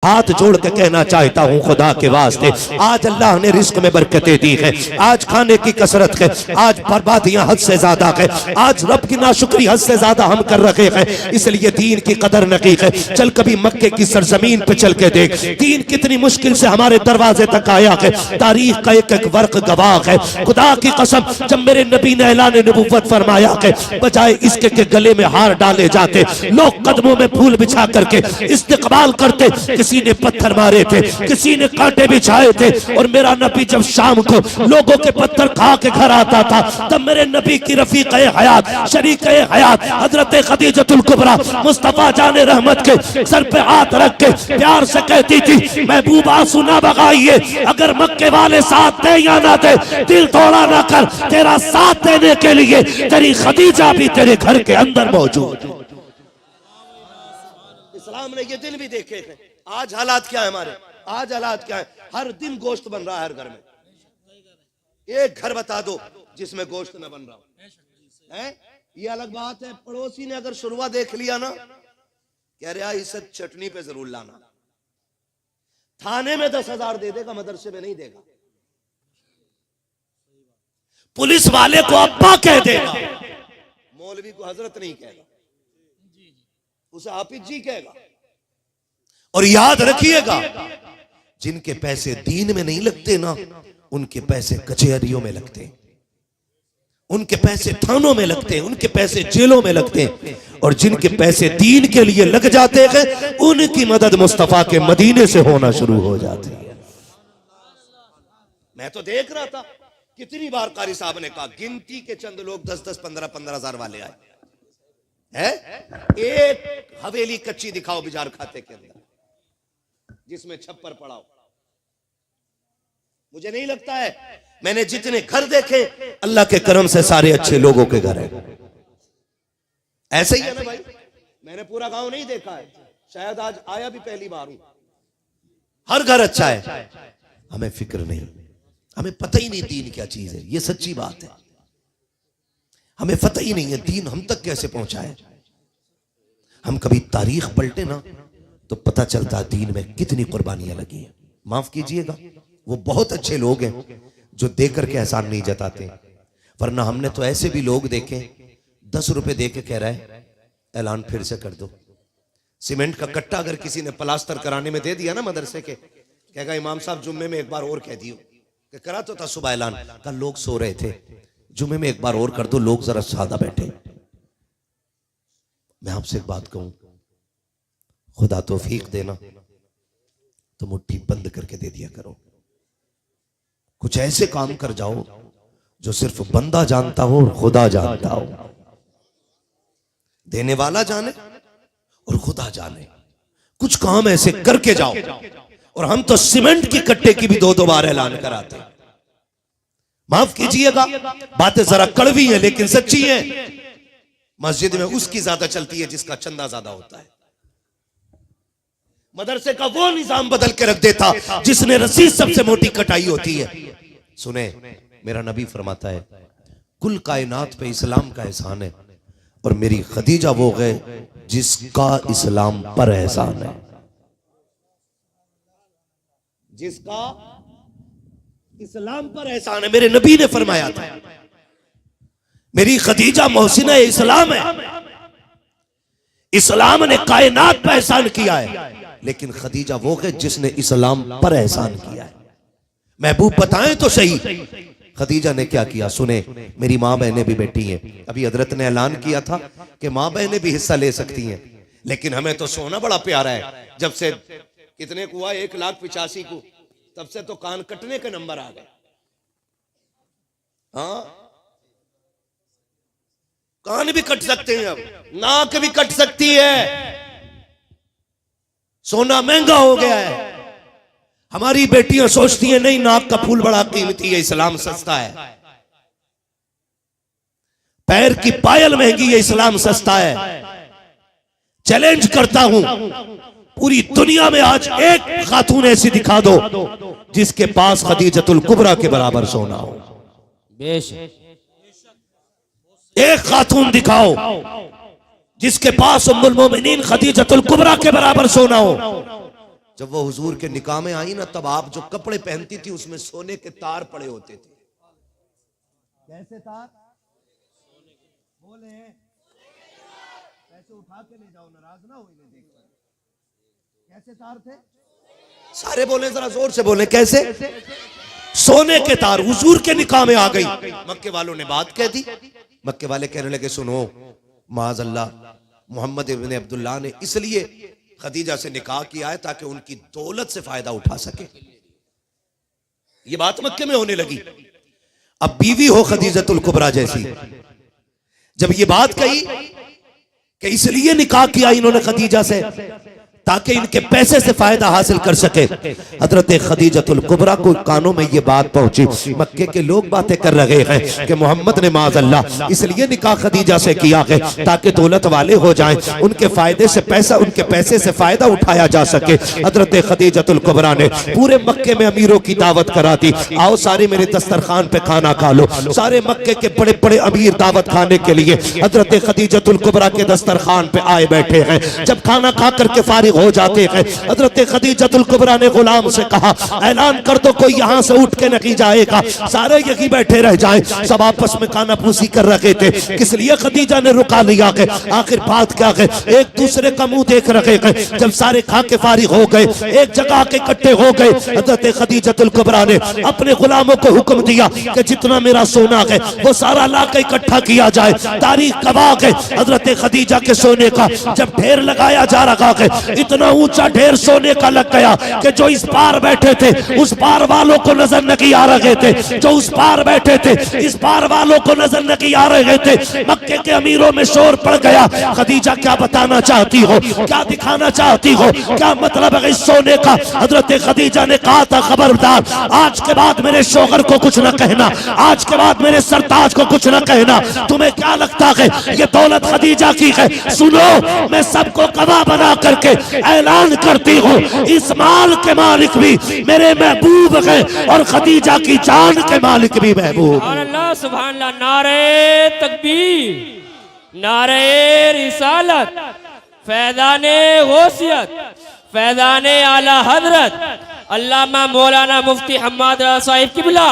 हाथ जोड़ के कहना चाहता हूँ खुदा के वास्ते, आज अल्लाह ने रिस्क में बरकतें दी है, आज खाने की कसरत है, आज बर्बादियां हद से ज्यादा है, आज रब की नाशुक्री हद से ज्यादा हम कर रहे हैं, इसलिए दीन की कदर नहीं है। चल कभी मक्के की सरजमीन पे चल के देख, दीन कितनी मुश्किल से हमारे दरवाजे तक आया है, तारीख का एक एक वर्क गवाह है। खुदा की कसम, जब मेरे नबी ने ऐलान नबुव्वत फरमाया है, बजाय इसके के गले में हार डाले जाते, लोग कदमों में फूल बिछा करके इस्तेकबाल करते। किसी ने पत्थर मारे थे, किसी ने कांटे बिछाए थे, और मेरा नबी जब शाम को लोगों के पत्थर खा के घर आता था, तब मेरे नबी की रफीक़े हयात, शरीके हयात हजरत खदीजतुल कुबरा मुस्तफा जाने रहमत के सर पे हाथ रख के प्यार से कहती थी, महबूबा सुना बगाइए, अगर मक्के वाले साथ दे या ना दे, दिल थोड़ा ना कर, तेरा साथ देने के लिए तेरी खदीजा भी तेरे घर के अंदर मौजूद। इस्लाम ने ये दिन भी देखे हैं। आज हालात क्या है हमारे, आज हालात क्या है, हर दिन गोश्त बन रहा है हर घर में। एक घर बता दो जिसमें गोश्त न बन रहा है। ये अलग बात है, पड़ोसी ने अगर शुरुआ देख लिया ना, कह रहा इसे चटनी पे जरूर लाना, थाने में 10,000 दे देगा, मदरसे में नहीं देगा। पुलिस वाले को अब्बा कह देगा, मौलवी को हजरत नहीं कहेगा, उसे हाफिज जी कहेगा। और याद रखिएगा, जिनके पैसे दीन में नहीं लगते ना, उनके पैसे कचहरियों में लगते हैं, उनके पैसे थानों में लगते हैं, उनके पैसे जेलों में लगते हैं। और जिनके पैसे दीन के लिए लग जाते हैं, उनकी मदद मुस्तफा के मदीने से होना शुरू हो जाती है। मैं तो देख रहा था कितनी बार कारी साहब ने कहा, गिनती के चंद लोग 10-10, 15-15 हजार वाले आए है। एक हवेली कच्ची दिखाओ बिजार खाते के अंदर जिसमें छप्पर पड़ाओ। मुझे नहीं लगता है, मैंने जितने घर देखे अल्लाह के करम से सारे अच्छे लोगों के घर हैं। ऐसे ही है ना भाई, मैंने पूरा गांव नहीं देखा है, शायद आज आया भी पहली बार हूं। हर घर अच्छा है, हमें फिक्र नहीं, हमें पता ही नहीं दीन क्या चीज है, ये सच्ची बात है। हमें पता ही नहीं है दीन हम तक कैसे पहुंचा है। हम कभी तारीख पलटे ना तो पता चलता दीन में कितनी कुर्बानियां लगी हैं। माफ कीजिएगा, वो बहुत अच्छे लोग हैं जो देकर के एहसान नहीं जताते, वरना हमने तो ऐसे भी लोग देखे 10 रुपए दे के कह रहा है ऐलान फिर से कर दो। सीमेंट का कट्टा अगर किसी ने प्लास्टर कराने में दे दिया ना मदरसे के, कहेगा इमाम साहब जुम्मे में एक बार और कह दियो, कि करा तो था सुबह ऐलान, कल लोग सो रहे थे, जुम्मे में एक बार और कर दो, लोग जरा सादा बैठे। मैं आपसे एक बात कहूं, खुदा तौफीक देना तो मुट्ठी बंद करके दे दिया करो। कुछ ऐसे काम कर जाओ जो सिर्फ बंदा जानता हो और खुदा जानता हो। देने वाला जाने और खुदा जाने। कुछ काम ऐसे करके जाओ। और हम तो सीमेंट की कट्टे की भी 2-2 बार ऐलान कराते। माफ कीजिएगा, बातें जरा कड़वी है लेकिन सच्ची है। मस्जिद में उसकी ज्यादा चलती है जिसका चंदा ज्यादा होता है। मदरसे का वो निजाम बदल के रख देता जिसने रसीद सबसे मोटी कटाई होती है। सुने, मेरा नबी फरमाता है कुल कायनात पे इस्लाम का एहसान है, और मेरी खदीजा वो है जिसका इस्लाम पर एहसान है। जिसका इस्लाम पर एहसान है, मेरे नबी ने फरमाया था मेरी खदीजा मोहसिना इस्लाम है। इस्लाम ने कायनात पर एहसान किया है, लेकिन खदीजा वो है जिसने इस्लाम पर एहसान किया है। महबूब बताएं तो सही, खदीजा ने क्या किया? सुने, मेरी माँ बहनें भी बैठी हैं। अभी हजरत ने ऐलान किया था कि माँ बहनें भी हिस्सा ले सकती हैं, लेकिन हमें तो सोना बड़ा प्यारा है। जब से कितने को हुआ 1,85,000 को, तब से तो कान कटने के नंबर आ गए। हाँ, कान भी कट सकते हैं, अब नाक भी कट सकती है। सोना महंगा हो गया है। हमारी बेटियां सोचती हैं नहीं, नाक का फूल बड़ा कीमती है, इस्लाम सस्ता है। पैर की पायल महंगी है, इस्लाम सस्ता है। चैलेंज करता हूं, पूरी दुनिया में आज एक खातून ऐसी दिखा दो जिसके पास खदीजतुल कुबरा के बराबर सोना हो। एक खातून दिखाओ जिसके पास उम्मुल मोमिनीन खदीजतुल कुबरा के बराबर सोना हो। जब वो हुजूर के निकाह में आई ना, तब आप जो कपड़े पहनती थी उसमें सोने के तार पड़े होते थे। कैसे तार? बोले पैसे उठा के ले जाओ, नाराज ना हो इन्हें देखकर। कैसे तार थे? सारे बोले, जरा जोर से बोले, कैसे? सोने के तार। हुजूर के निकाह में आ गई। मक्के वालों ने बात कह दी। मक्के वाले कहने लगे, सुनो माज़अल्लाह, मोहम्मद इब्न अब्दुल्लाह ने इसलिए खदीजा से निकाह किया है ताकि उनकी दौलत से फायदा उठा सके। ये बात मक्के में होने लगी। अब बीवी हो खदीजतुल कुबरा जैसी, जब ये बात कही कि इसलिए निकाह किया इन्होंने खदीजा से ताकि इनके पैसे से फायदा हासिल कर सके, हजरत खदीजतुल कुबरा को कानों में ये बात पहुंची। मक्के के लोग बातें कर रहे हैं कि मोहम्मद ने माज़अल्लाह इसलिए निकाह खदीजा से किया है ताकि दौलत वाले हो जाएं, उनके फायदे से पैसा, उनके पैसे से फायदा उठाया जा सके। हजरत खदीजतुल कुबरा ने पूरे मक्के में अमीरों की दावत करा दी, आओ सारे मेरे दस्तरखान पे खाना खा लो। सारे मक्के के बड़े बड़े अमीर दावत खाने के लिए हजरत खदीजतुल कुबरा के दस्तरखान पे आए बैठे हैं। जब खाना खा करके फारिग हो जाते हैं, हजरत खदीजतुल कुबरा ने गुलाम से कहा, ऐलान कर दो कोई यहाँ से उठ के नहीं जाएगा, सारे यही बैठे रह जाएं। सब आपस में काना फूसी कर रहे थे। किस लिए खदीजा ने रुका लिया है? आखिर बात क्या है? एक दूसरे का मुंह देख रहे हैं। जब सारे खा के फारिग हो गए, एक जगह के इकट्ठे हो गए, हजरत खदीजतुल कुबरा ने अपने गुलामों को हुक्म दिया कि जितना मेरा सोना है वो सारा ला के इकट्ठा किया जाए। तारीख गवाह है हजरत खदीजा के सोने का जब ढेर लगाया जा रहा है, इतना ऊंचा ढेर सोने का लग गया कि जो इस पार बैठे थे उस पार वालों को नजर नहीं आ रहे थे, जो उस पार बैठे थे इस पार वालों को नजर नहीं आ रहे थे। मक्के के अमीरों में शोर पड़ गया, खदीजा क्या बताना चाहती हो, क्या दिखाना चाहती हो, क्या मतलब है इस सोने का? हजरत खदीजा ने कहा था, खबरदार आज के बाद मेरे शोहर को कुछ न कहना, आज के बाद मेरे सरताज को कुछ न कहना। तुम्हें क्या लगता है ये दौलत खदीजा की है? सुनो, मैं सबको गवाह बना करके ऐलान करती हूँ, इस माल के मालिक भी मेरे महबूब हैं और खदीजा की जान के मालिक भी महबूब। अल्लाह सुभान अल्लाह। नारे तकबीर, नारे रिसालत, फैज़ाने गौसियत, फैज़ाने आला हजरत अल्लामा मौलाना मुफ्ती हम्माद रज़ा साहिब किबला,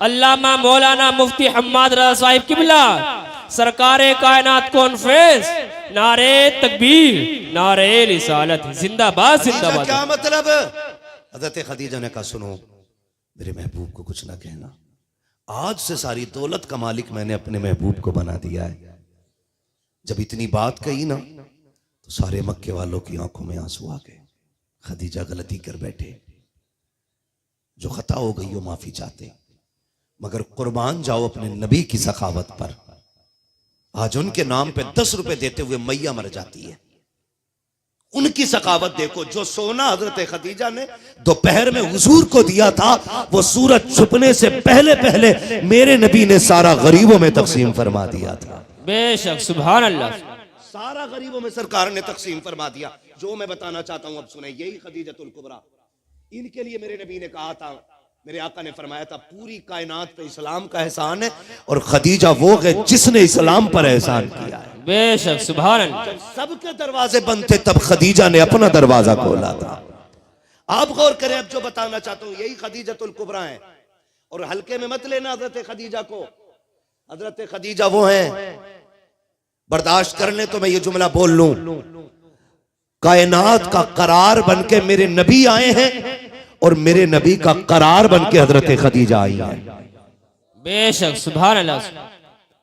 अल्लामा मौलाना मुफ्ती हम्माद रज़ा साहिब किबला, सरकारे कायनात कॉन्फ्रेंस, नारे तकबीर, नारे रिसालत, जिंदाबाद जिंदाबाद। क्या मतलब? हजरत खदीजा ने कहा, सुनो मेरे महबूब को कुछ ना कहना, आज से सारी दौलत का मालिक मैंने अपने महबूब को बना दिया है। जब इतनी बात कही ना तो सारे मक्के वालों की आंखों में आंसू आ गए। खदीजा गलती कर बैठे, जो खता हो गई वो माफी चाहते, मगर कुर्बान जाओ अपने नबी की सखावत पर। आज उनके नाम पे 10 रुपए देते हुए मैया मर जाती है। उनकी सखावत देखो, जो सोना हजरत खदीजा ने दोपहर में हुजूर को दिया था वो सूरज छुपने से पहले पहले मेरे नबी ने सारा गरीबों में तकसीम फरमा दिया था। बेशक, सुभान अल्लाह। सारा गरीबों में सरकार ने तकसीम फरमा दिया। जो मैं बताना चाहता हूं अब सुने, यही खदीजतुल कुबरा, इनके लिए मेरे नबी ने कहा था, मेरे आका ने फरमाया था, पूरी कायनात पे इस्लाम का एहसान है और खदीजा वो है जिसने इस्लाम पर एहसान किया है। बेशक, सुभान अल्लाह। जब सबके दरवाजे बंद थे तब खदीजा ने अपना दरवाजा खोला था। आप गौर करें, अब जो बताना चाहता हूं यही खदीजतुल कुबरा है। और हल्के में मत लेना हजरत खदीजा को। हजरत खदीजा वो हैं, बर्दाश्त कर ले तो मैं ये जुमला बोल लूं, कायनात का करार बनके मेरे नबी आए हैं और मेरे नबी का करार बनके हजरत खदीजा आई है। बेशक, सुभान अल्लाह।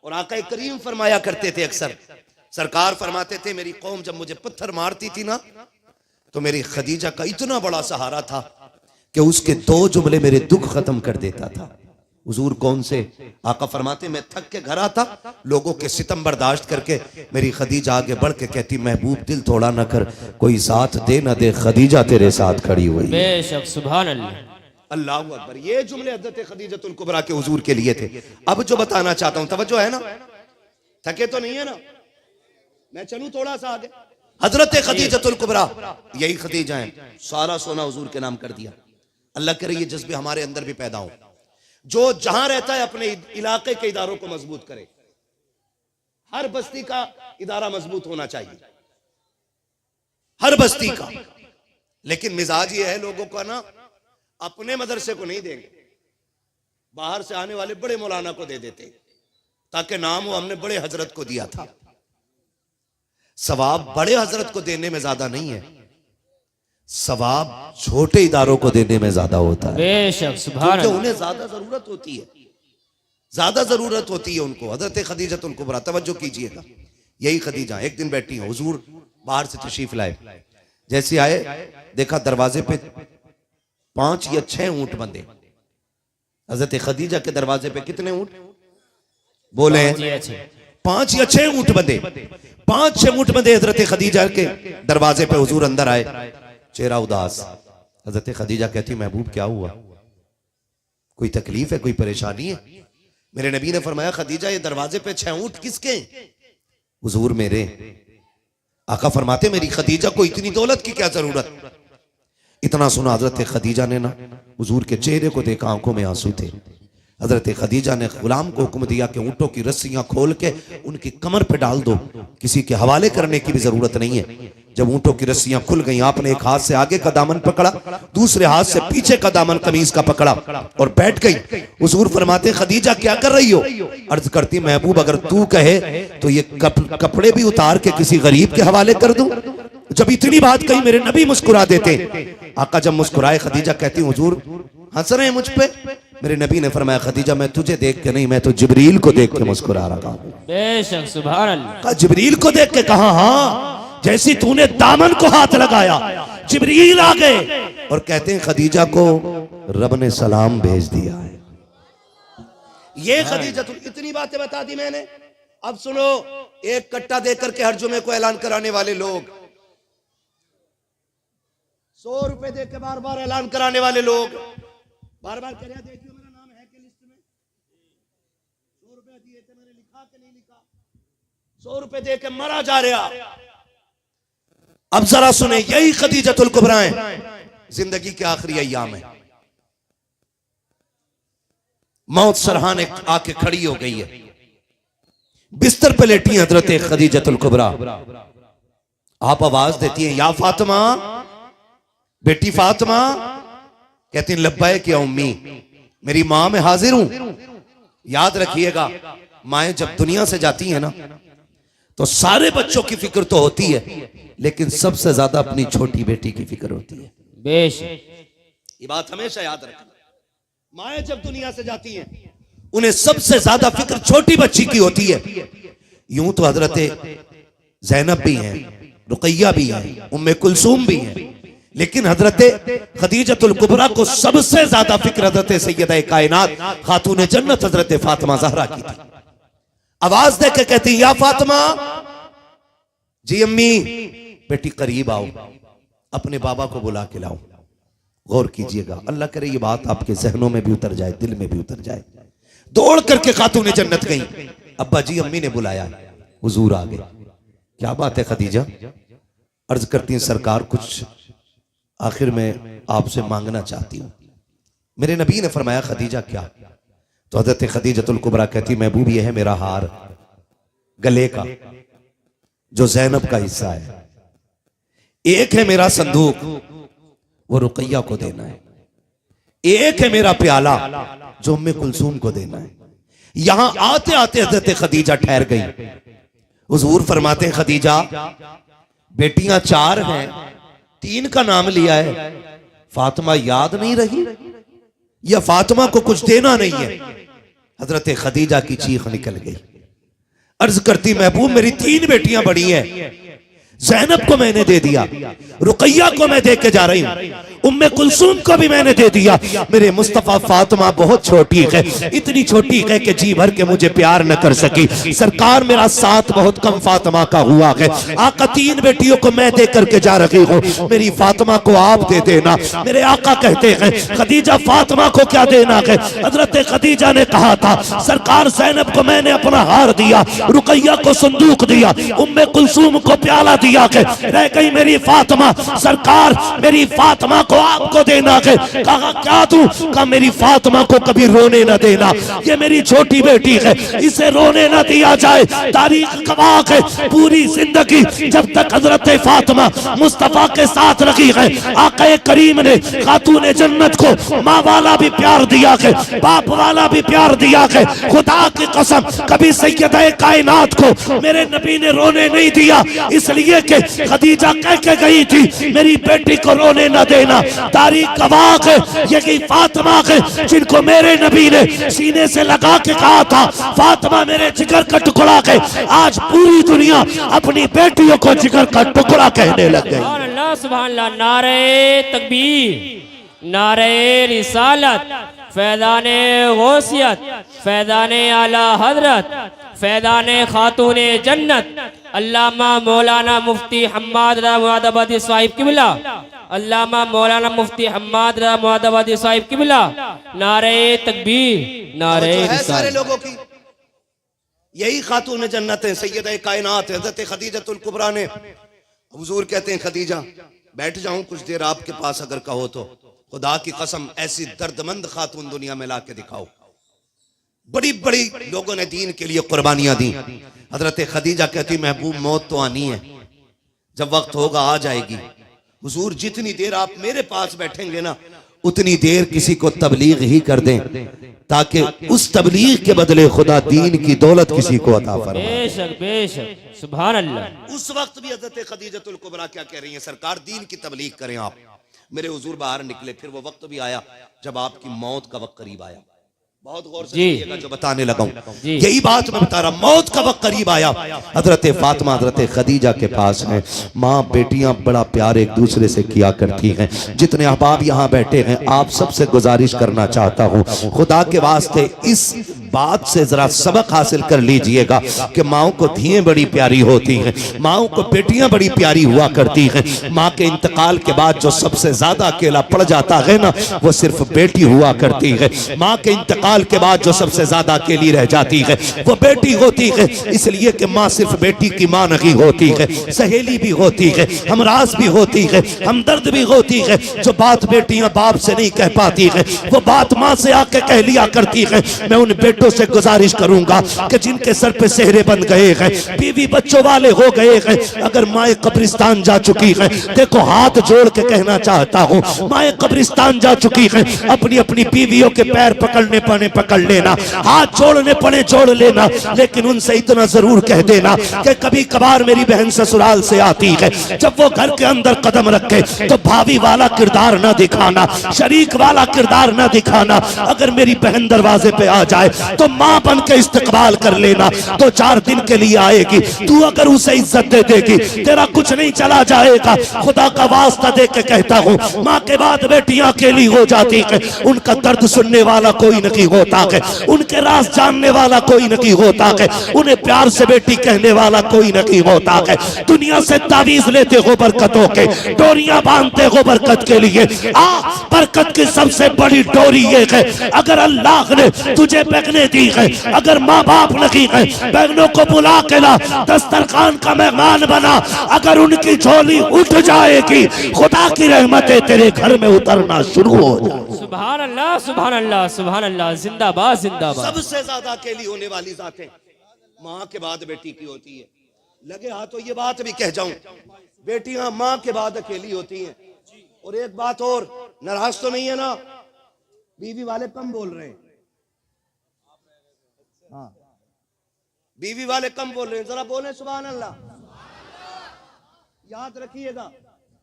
और आका करीम फरमाया करते थे, अक्सर सरकार फरमाते थे, मेरी कौम जब मुझे पत्थर मारती थी ना तो मेरी खदीजा का इतना बड़ा सहारा था कि उसके 2 जुमले मेरे दुख खत्म कर देता था। हुजूर कौन से? आका फरमाते, मैं थक के घर आता, लोगों के सितम बर्दाश्त करके मेरी खदीजा आगे बढ़ के कहती, महबूब दिल थोड़ा ना कर, कोई साथ दे ना दे, खदीजा तेरे साथ खड़ी हुई। बेशक, सुभान अल्लाह। अल्लाह अकबर। ये जुमले हजरत खदीजतुल कुबरा के हुजूर के लिए थे। अब जो बताना चाहता हूं, तवज्जो है ना, थके तो नहीं है ना, मैं चलूं थोड़ा सा आगे। हजरत खदीजतुल कुबरा यही खदीजा है, सारा सोना हुजूर के नाम कर दिया। अल्लाह करे ये जज्बे हमारे अंदर भी पैदा हो। जो जहां रहता है अपने इलाके के इदारों को मजबूत करे। हर बस्ती का इदारा मजबूत होना चाहिए, हर बस्ती का। लेकिन मिजाज ये है लोगों का ना, अपने मदरसे को नहीं देंगे, बाहर से आने वाले बड़े मौलाना को दे देते ताकि नाम हो हमने बड़े हजरत को दिया था। सवाब बड़े हजरत को देने में ज्यादा नहीं है, सवाब छोटे इदारों को देने में ज्यादा होता है। बेशक सुभान क्योंकि अल्लाह। उन्हें ज्यादा जरूरत होती है, ज्यादा जरूरत होती है उनको। हजरत खदीजतुल कुबरा, तवज्जो कीजिएगा, यही खदीजा एक दिन बैठी है, हुजूर बाहर से तशरीफ लाए, जैसे आए देखा दरवाजे पे 5 या 6 ऊंट बंधे। हजरत खदीजा के दरवाजे पे कितने ऊंट बोले? 5 या 6 ऊंट बंधे, 5-6 ऊंट बंधे हजरत खदीजा के दरवाजे पे। हुजूर अंदर आए, चेहरा उदास। हजरत खदीजा कहती महबूब क्या हुआ, कोई तकलीफ है, कोई परेशानी है? मेरे नबी ने फरमाया खदीजा ये दरवाजे पे 6 ऊंट किसके? हुजूर मेरे। आका फरमाते मेरी खदीजा को इतनी दौलत की क्या जरूरत? इतना सुना हजरत खदीजा ने ना हुजूर के चेहरे को देखा, आंखों में आंसू थे। हजरत खदीजा ने गुलाम को हुक्म दिया कि ऊंटों की रस्सियां खोल के उनकी कमर पे डाल दो, किसी के हवाले करने की भी जरूरत नहीं है। जब ऊंटों की रस्सियां खुल गई, आपने एक हाथ से आगे का दामन पकड़ा, दूसरे हाथ से पीछे का दामन कमीज का पकड़ा और बैठ गई। हुजूर फरमाते खदीजा क्या कर रही हो? अर्ज करती महबूब अगर तू कहे तो ये कपड़े भी उतार के किसी गरीब के हवाले कर दूं। जब इतनी बात कही मेरे नबी मुस्कुरा देते। आका जब मुस्कुराए, खदीजा कहती हुजूर हंस रहे हैं मुझ पे? मेरे नबी ने फरमाया खदीजा मैं तुझे देख के नहीं, मैं तो जिब्रील को देख के मुस्कुरा रहा हूं। बेशक सुभान अल्लाह। कहा जिब्रील को देख के? कहा हाँ, जैसी तूने दामन को हाथ लगाया जिब्रील आ गए और कहते हैं खदीजा को रब ने सलाम भेज दिया है। ये खदीजा तो इतनी बातें बता दी मैंने। अब सुनो, एक कट्टा देकर के हर जुमे को ऐलान कराने वाले लोग, 100 रुपए दे के बार बार ऐलान कराने वाले लोग, बार बार कह रहे देखिए मेरा नाम है कि लिस्ट में? 100 रुपए दिए थे, मैंने लिखा कि नहीं लिखा? 100 रुपए दे के मरा जा रहा। अब जरा सुने, यही खदीजतुल कुबरा है, जिंदगी के आखिरी अय्याम है, मौत सरहाने आके खड़ी हो गई है, बिस्तर पे लेटी है हजरत खदीजतुल कुबरा। आप आवाज देती हैं या फातिमा, बेटी फातिमा। कहती हैं लब्बैक या उम्मी, मेरी मां में हाजिर हूं। याद रखिएगा, माएं जब दुनिया से जाती हैं ना तो सारे बच्चों की फिक्र तो होती है, लेकिन सबसे ज्यादा अपनी छोटी बेटी की फिक्र होती है। बेशक ये बात हमेशा याद रखना। माएं जब दुनिया से जाती हैं उन्हें सबसे ज्यादा फिक्र छोटी बच्ची की होती है। यूं तो हजरत ज़ैनब भी हैं, रुकैया भी हैं, उम्मे कुलसूम भी हैं, लेकिन हजरत खदीजतुल कुबरा को सबसे ज्यादा फिक्र हजरत सैयदा कायनात खातून जन्नत हजरत फातिमा ज़हरा की थी। आवाज दे के कहती या फातिमा। जी अम्मी। बेटी करीब आओ, अपने बाबा को बुला के लाओ। गौर कीजिएगा, अल्लाह करे ये बात आपके जहनों में भी उतर जाए, दिल में भी उतर जाए। दौड़ करके खातून जन्नत गई, अब्बा जी अम्मी ने बुलाया, हुजूर आ गए। क्या बात है खदीजा? अर्ज करती हैं सरकार कुछ आखिर में आपसे मांगना चाहती हूं। मेरे नबी ने फरमाया खदीजा क्या? तो हजरत खदीजतुल कुबरा कहती महबूब ये है मेरा हार गले का जो ज़ैनब का हिस्सा है, एक है मेरा संदूक वो रुकैया को देना है, एक है मेरा प्याला जो उम्मे कुलसूम को देना है। यहां आते आते हजरत खदीजा ठहर गई। हुजूर फरमाते हैं खदीजा बेटियां 4 हैं, 3 का नाम लिया है, फातिमा याद नहीं रही या फातिमा को कुछ देना नहीं है? हजरत खदीजा की चीख निकल गई। अर्ज करती महबूब मेरी 3 बेटियां बड़ी हैं, ज़ैनब को मैंने दे दिया, रुकैया को मैं दे के जा रही हूं, उम्मे कुलसूम को भी मैंने दे दिया। मेरे मुस्तफा फातिमा बहुत छोटी है, इतनी छोटी है कि जी भर के मुझे प्यार न कर सकी। सरकार मेरा साथ बहुत कम फातिमा का हुआ है। आका 3 बेटियों को मैं दे करके जा रही हूँ, मेरी फातिमा को आप दे देना। मेरे आका कहते हैं खदीजा फातिमा को क्या देना है? हजरत खदीजा ने कहा था सरकार ज़ैनब को मैंने अपना हार दिया, रुकैया को संदूक दिया, उम्मे कुलसूम को प्याला दिया है, रह गई मेरी फातिमा। सरकार मेरी फातिमा को आपको देना है। कहा क्या दूं? कहा मेरी फातिमा को कभी रोने न देना, ये मेरी छोटी बेटी है, इसे रोने न दिया जाए। तारीख गवाह है, पूरी जिंदगी जब तक हजरत फातिमा मुस्तफा के साथ रखी है, आका करीम ने खातून जन्नत को माँ वाला भी प्यार दिया है, बाप वाला भी प्यार दिया है। खुदा की कसम कभी सैयदा कायनात को मेरे नबी ने रोने नहीं दिया, इसलिए कि खदीजा कह के गई थी मेरी बेटी को रोने न देना। तारीख गवाह है, यही फातिमा है जिनको मेरे नबी ने सीने से लगा के कहा था फातिमा मेरे जिगर का टुकड़ा है। आज पूरी दुनिया अपनी बेटियों को जिगर का टुकड़ा कहने लग गई। सुभान अल्लाह, सुभान अल्लाह। नारे तकबीर, नारे रिसालत, फैज़ाने गौसियत, फैज़ाने आला हजरत, फैज़ाने खातूने जन्नत, अल्लामा मौलाना मुफ्ती हम्माद रज़ा मुरादाबादी साहिब किबला, अल्लामा मौलाना मुफ्ती हम्माद रज़ा मुरादाबादी साहिब किबला। नारे तकबीर, नारे है सारे रिसालत। लोगों की यही खातून जन्नत है, सैयदा कायनात हज़रत खदीजतुल कुबरा ने। हुजूर कहते हैं खदीजा बैठ जाऊं कुछ देर आपके पास अगर कहो तो। खुदा की कसम ऐसी दर्दमंद खातून दुनिया में ला के दिखाओ। बड़ी बड़ी लोगों ने दीन के लिए कुर्बानियां दी। हजरत खदीजा कहती महबूब मौत तो आनी है, जब वक्त होगा आ जाएगी। हुजूर जितनी देर आप मेरे पास बैठेंगे ना उतनी देर किसी को तबलीग ही कर दें, ताकि उस तबलीग के बदले खुदा दीन की दौलत किसी को अता फरमाए। बेशक बेशक, सुभान अल्लाह। उस वक्त भी हजरत खदीजतुल कुबरा क्या कह रही हैं, सरकार दीन की तबलीग करें आप। मेरे हुजूर बाहर निकले, फिर वो वक्त भी आया जब आपकी मौत का वक्त करीब आया। बहुत गौर से सुनिएगा जो बताने लगा हूं, यही बात मैं बता रहा। मौत का वक्त करीब आया, हजरत फातिमा हजरत खदीजा के पास है। माँ बेटियां बड़ा प्यार एक दूसरे से किया करती हैं। जितने अहबाब यहाँ बैठे हैं आप सबसे गुजारिश करना चाहता हूँ, खुदा के वास्ते इस बात से जरा सबक हासिल कर लीजिएगा कि माओ को धियां बड़ी प्यारी होती हैं, माओ को बेटियां बड़ी प्यारी हुआ करती हैं। माँ के इंतकाल के बाद जो सबसे ज्यादा अकेला पड़ जाता है ना वो सिर्फ बेटी हुआ करती है। माँ के इंतकाल के बाद जो सबसे ज्यादा अकेली रह जाती है वो बेटी होती है, इसलिए कि माँ सिर्फ बेटी की माँ नहीं होती है, सहेली भी होती है, हमराज भी होती है, हमदर्द भी होती है। जो बात बेटियां बाप से नहीं कह पाती है वो बात माँ से आके कह लिया करती है। मैं उन बेटों से गुजारिश करूंगा कि जिनके सर पे सेहरे बन गए हैं, बीवी बच्चों वाले हो गए हैं, अगर माए कब्रिस्तान जा चुकी है, देखो हाथ जोड़ के कहना चाहता हूँ, माए कब्रिस्तान जा चुकी है, अपनी अपनी बीवियों के पैर पकड़ने पड़े पकड़ लेना, हाथ जोड़ने पड़े जोड़ लेना, लेकिन उनसे इतना जरूर कह देना कि कभी कभार मेरी बहन ससुराल से आती है, जब वो घर के अंदर कदम रखे तो भाभी वाला किरदार ना दिखाना, शरीक वाला किरदार ना दिखाना। अगर मेरी बहन दरवाजे पे आ जाए तो माँ बन के इस्तकबाल कर लेना, तो 4 दिन के लिए आएगी, तू अगर उसे इज्जत दे देगी तेरा कुछ नहीं चला जाएगा। खुदा का वास्ता दे के कहता हूँ, माँ के बाद बेटियां अकेली हो जाती है, उनका दर्द सुनने वाला कोई नहीं होता है, उनके राज जानने वाला कोई नहीं होता है, उन्हें प्यार से बेटी कहने वाला कोई नहीं होता है। दुनिया से तावीज लेते हो बरकतों के, डोरियां बांधते हो बरकत के लिए। बरकत की सबसे बड़ी डोरी ये है, अगर अल्लाह ने तुझे बहने दी है, अगर माँ बाप नहीं है, बहनों को बुला के ला, दस्तरखान का मेहमान बना, अगर उनकी झोली उठ जाएगी खुदा की रहमतें तेरे घर में उतरना शुरू हो जाए। सुभान अल्लाह, सुभान अल्लाह, सुभान अल्लाह। जिंदाबाद, जिंदाबाद। सबसे ज्यादा अकेली होने वाली जातें माँ के बाद बेटी की होती है। लगे हाथों ये बात भी कह जाऊं, बेटियां माँ के बाद अकेली होती हैं। और एक बात और, नाराज तो नहीं है ना, बीवी वाले कम बोल रहे हैं, हाँ बीवी वाले कम बोल रहे हैं, जरा बोले सुभान अल्लाह। याद रखिएगा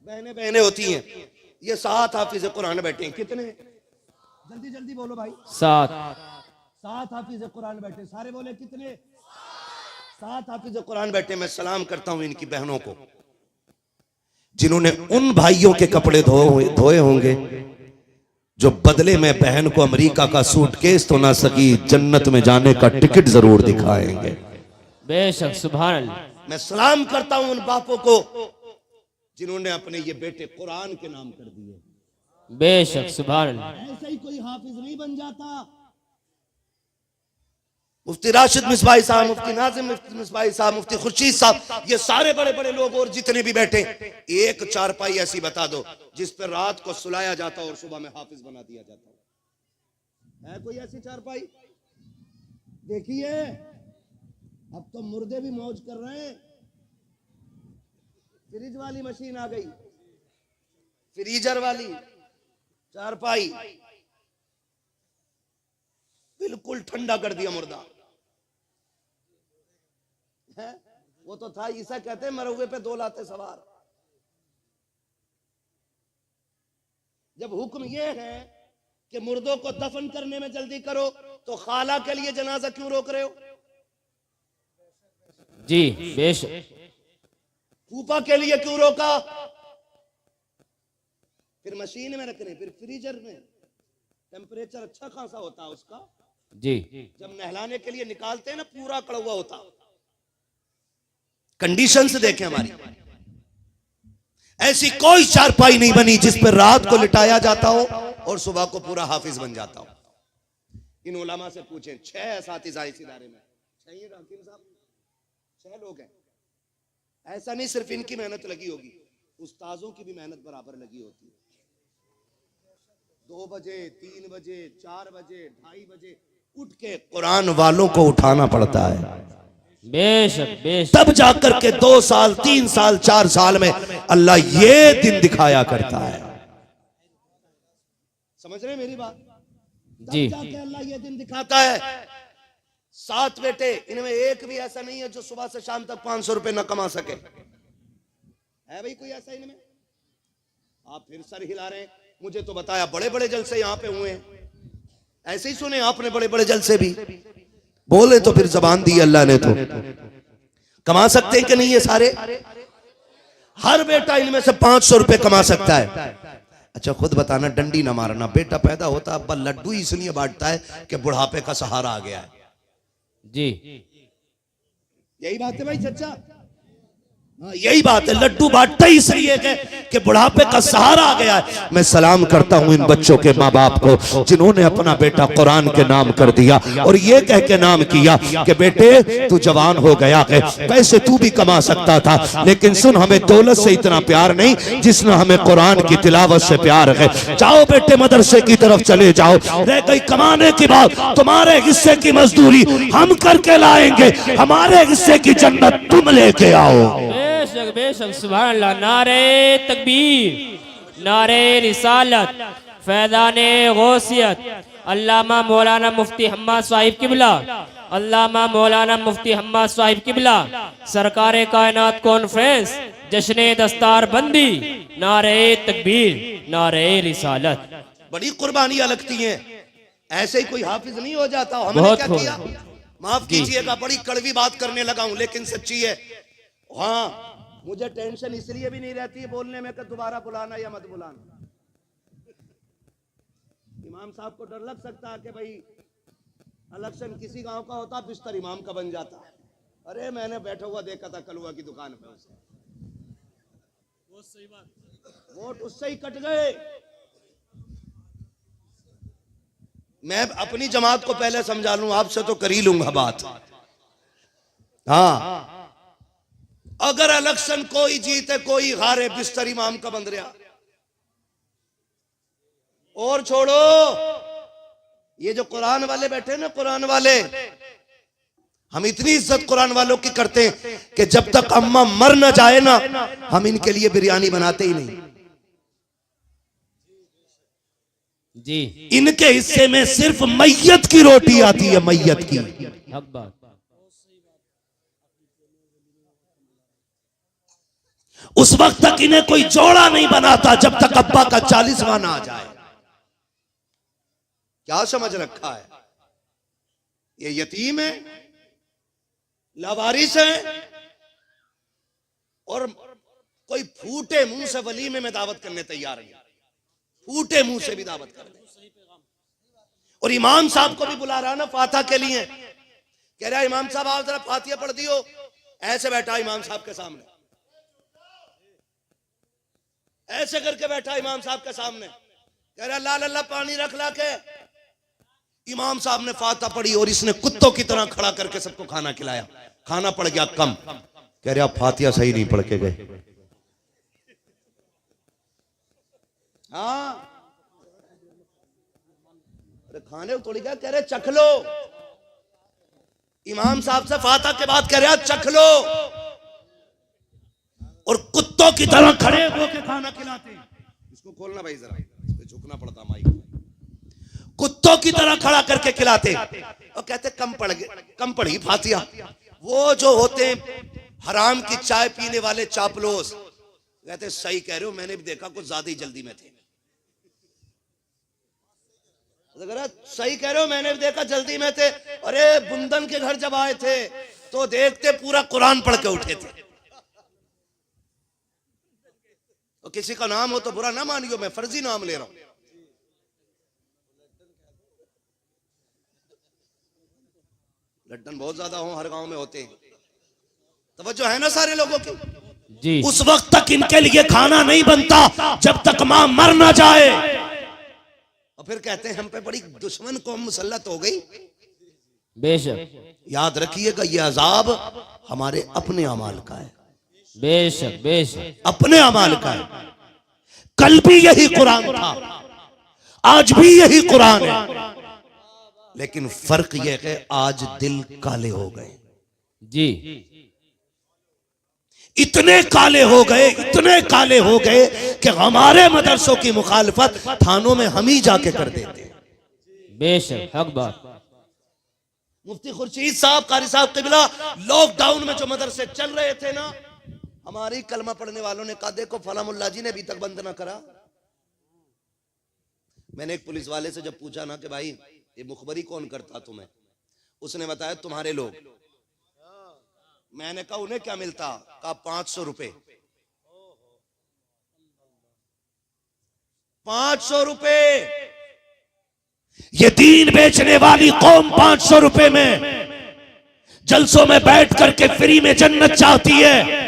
बहने बहने होती हैं, ये 7 हाफिज कुरान बैठे हैं। कितने? जल्दी जल्दी बोलो भाई। 7 हाफिज कुरान बैठे, सारे बोले कितने? 7 हाफिज कुरान बैठे। मैं सलाम करता हूं इनकी बहनों को जिन्होंने उन भाइयों के कपड़े धोए होंगे जो बदले में बहन को अमेरिका का सूटकेस तो ना सकी, जन्नत में जाने का टिकट जरूर दिखाएंगे। बेशक, सुभान अल्लाह। मैं सलाम करता हूं उन बापों को जिन्होंने अपने ये बेटे कुरान के नाम कर दिए। बेशक, सुभान अल्लाह। ऐसा ही कोई हाफिज नहीं बन जाता। मुफ्ती राशिद मिसबाही साहब, मुफ्ती नाजिम मिसबाही साहब, मुफ्ती खुर्शीद साहब, ये सारे बड़े बड़े लोग और जितने भी बैठे, एक चारपाई ऐसी बता दो जिस पर रात को सुलाया जाता और सुबह में हाफिज बना दिया जाता है कोई ऐसी चारपाई? देखिए अब तो मुर्दे भी मौज कर रहे हैं। फ्रिज वाली मशीन आ गई, फ्रीजर वाली चारपाई, बिल्कुल ठंडा कर दिया मुर्दा है। वो तो था ईसा कहते हैं मरहुए पे 2 लाते सवार। जब हुक्म ये है कि मुर्दों को दफन करने में जल्दी करो, तो खाला के लिए जनाजा क्यों रोक रहे हो? जी बेशक। फूफा के लिए क्यों रोका? फिर मशीन में रखने, फिर फ्रीजर में टेम्परेचर अच्छा खासा होता है उसका जी। जब नहलाने के लिए निकालते हैं ना पूरा कड़वा होता। कंडीशन से देखें हमारी, ऐसी कोई चारपाई नहीं बनी जिस पर रात को लिटाया जाता हो और सुबह को पूरा हाफिज बन जाता हो। इन उलमा से पूछें, 6 असातिज़ा इस इदारे में, 6 हकीम साहब, 6 लोग हैं। ऐसा नहीं सिर्फ इनकी मेहनत लगी होगी, उस्ताजों की भी मेहनत बराबर लगी होती है। 2 बजे, 3 बजे, 4 बजे, 2:30 बजे उठ के कुरान वालों को उठाना पड़ता है। बेशक बेशक। तब जाकर के 2 साल, 3 साल, 4 साल में अल्लाह ये दिन दिखाया करता है। समझ रहे हैं मेरी बात? जी। तब जाके अल्लाह ये दिन दिखाता है। 7 बेटे, इनमें एक भी ऐसा नहीं है जो सुबह से शाम तक 500 रुपए न कमा सके। है भाई कोई ऐसा इनमें? आप फिर सर हिला रहे हैं। मुझे तो बताया बड़े बड़े जलसे यहाँ पे हुए हैं। ऐसे ही सुने आपने बड़े बड़े जलसे भी। बोले तो फिर जबान दी अल्लाह ने, तो कमा सकते हैं कि नहीं ये सारे? हर बेटा इनमें से 500 रुपए कमा सकता है। अच्छा खुद बताना, डंडी ना मारना, बेटा पैदा होता अब्बा लड्डू इसलिए बांटता है कि बुढ़ापे का सहारा आ गया है। जी यही बात है भाई चचा, यही बात है। लड्डू बांटता ही इसलिए है कि बुढ़ापे का सहारा आ गया है। मैं सलाम करता हूं इन बच्चों के माँ बाप को जिन्होंने अपना बेटा कुरान के नाम कर दिया और ये कह के नाम किया कि बेटे तू जवान हो गया है, पैसे तू भी कमा सकता था, लेकिन सुन हमें दौलत से इतना प्यार नहीं जिसने हमें कुरान की तिलावत से प्यार है। जाओ बेटे मदरसे की तरफ चले जाओ, रह गई कमाने की बात, तुम्हारे हिस्से की मजदूरी हम करके लाएंगे, हमारे हिस्से की जन्नत तुम लेके आओ। बेशक बेशक। सुभान अल्लाह। नारे तकबीर, नारे रिसालत, फैज़ाने गौसियत, अल्लामा मौलाना मुफ्ती हम्माद साहिब किबला, अल्लामा मौलाना मुफ्ती हम्माद साहिब किबला, सरकार कायनात कॉन्फ्रेंस, जश्न दस्तार बंदी, नारे तकबीर, नारे रिसालत। बड़ी कुर्बानियां लगती हैं, ऐसे ही कोई हाफिज नहीं हो जाता। हमने बहुत क्या किया, माफ कीजिएगा बड़ी कड़वी बात करने लगा हूं लेकिन सच्ची है। हाँ मुझे टेंशन इसलिए भी नहीं रहती है बोलने में कि दोबारा बुलाना या मत बुलाना। इमाम साहब को डर लग सकता है कि भाई इलेक्शन किसी गांव का होता बिस्तर इमाम का बन जाता। अरे मैंने बैठा हुआ देखा था कलुआ की दुकान पे उसे, वोट उससे ही कट गए। मैं अपनी जमात को पहले समझा लूं, आपसे तो कर ही लूंगा बात। हाँ अगर इलेक्शन कोई जीते कोई हारे, बिस्तर इमाम का बंद रहा। और छोड़ो ये जो कुरान वाले बैठे ना, कुरान वाले, हम इतनी इज्जत कुरान वालों की करते हैं कि जब तक अम्मा मर न जाए ना हम इनके लिए बिरयानी बनाते ही नहीं। जी इनके हिस्से में सिर्फ मैयत की रोटी आती है, मैयत की। हक बात। उस वक्त तक इन्हें कोई जोड़ा नहीं बनाता जब तक अब्बा का 40वां ना आ जाए। क्या समझ रखा है? ये यतीम है, लावारिस है, और कोई फूटे मुंह से वलीमे में दावत करने तैयार नहीं। फूटे मुंह से भी दावत कर दे। और इमाम साहब को भी बुला रहा ना फातिहा के लिए, कह रहा इमाम साहब आप जरा फातिहा पढ़ दियो। ऐसे बैठा इमाम साहब के सामने, ऐसे करके बैठा इमाम साहब के सामने, कह रहा ला अल्लाह पानी रख ला के। इमाम साहब ने फातिहा पढ़ी और इसने कुत्तों की तरह खड़ा करके सबको खाना खिलाया। खाना पड़ गया कम, कह रहे आप फातिहा सही नहीं पढ़ के गए। हाँ, अरे खाने थोड़ी क्या कह रहे चख लो। इमाम साहब से फातिहा के बाद कह रहे चख लो, और कुत्तों की तरह खड़े होकर खाना खिलाते। इसको खोलना भाई जरा, इस पे झुकना पड़ता माइक। कुत्तों की तरह खड़ा करके खिलाते और कहते कम पढ़ी फातिहा। वो जो होते हराम की चाय पीने वाले चापलोस, कहते सही कह रहे हो, मैंने भी देखा कुछ ज्यादा ही जल्दी में थे। सही कह रहे हो, मैंने भी देखा जल्दी में थे। अरे बुंदन के घर जब आए थे तो देखते पूरा कुरान पढ़ के उठे थे। तो किसी का नाम हो तो बुरा ना मानियो, मैं फर्जी नाम ले रहा हूं। लड्डन बहुत ज्यादा हो, हर गांव में होते हैं। तवज्जो है ना सारे लोगों की जी। उस वक्त तक इनके लिए खाना नहीं बनता जब तक मां मर ना जाए। और फिर कहते हैं हम पे बड़ी दुश्मन कौम मुसल्लत हो गई। बेशक याद रखिएगा, ये अजाब हमारे अपने अमाल का है। बेशक बेशक अपने अमाल का है। कल भी यही कुरान था, आज भी यही कुरान है, लेकिन फर्क यह है आज दिल काले हो गए। जी, इतने काले हो गए, इतने काले हो गए कि हमारे मदरसों की मुखालफत थानों में हम ही जाके कर देते हैं। बेशक हक बात। मुफ्ती खुर्शीद साहब कारी साहब क़िबला, लॉकडाउन में जो मदरसे चल रहे थे ना, हमारी कलमा पढ़ने वालों ने कहा देखो फला मुल्ला जी ने अभी तक बंद ना करा। मैंने एक पुलिस वाले से जब पूछा ना कि भाई ये मुखबरी कौन करता तुम्हें, उसने बताया तुम्हारे लोग। मैंने कहा उन्हें क्या मिलता? कहा 500 रुपए। 500 रुपए। ये दीन बेचने वाली कौम 500 रुपए में जलसों में बैठ करके फ्री में जन्नत चाहती है।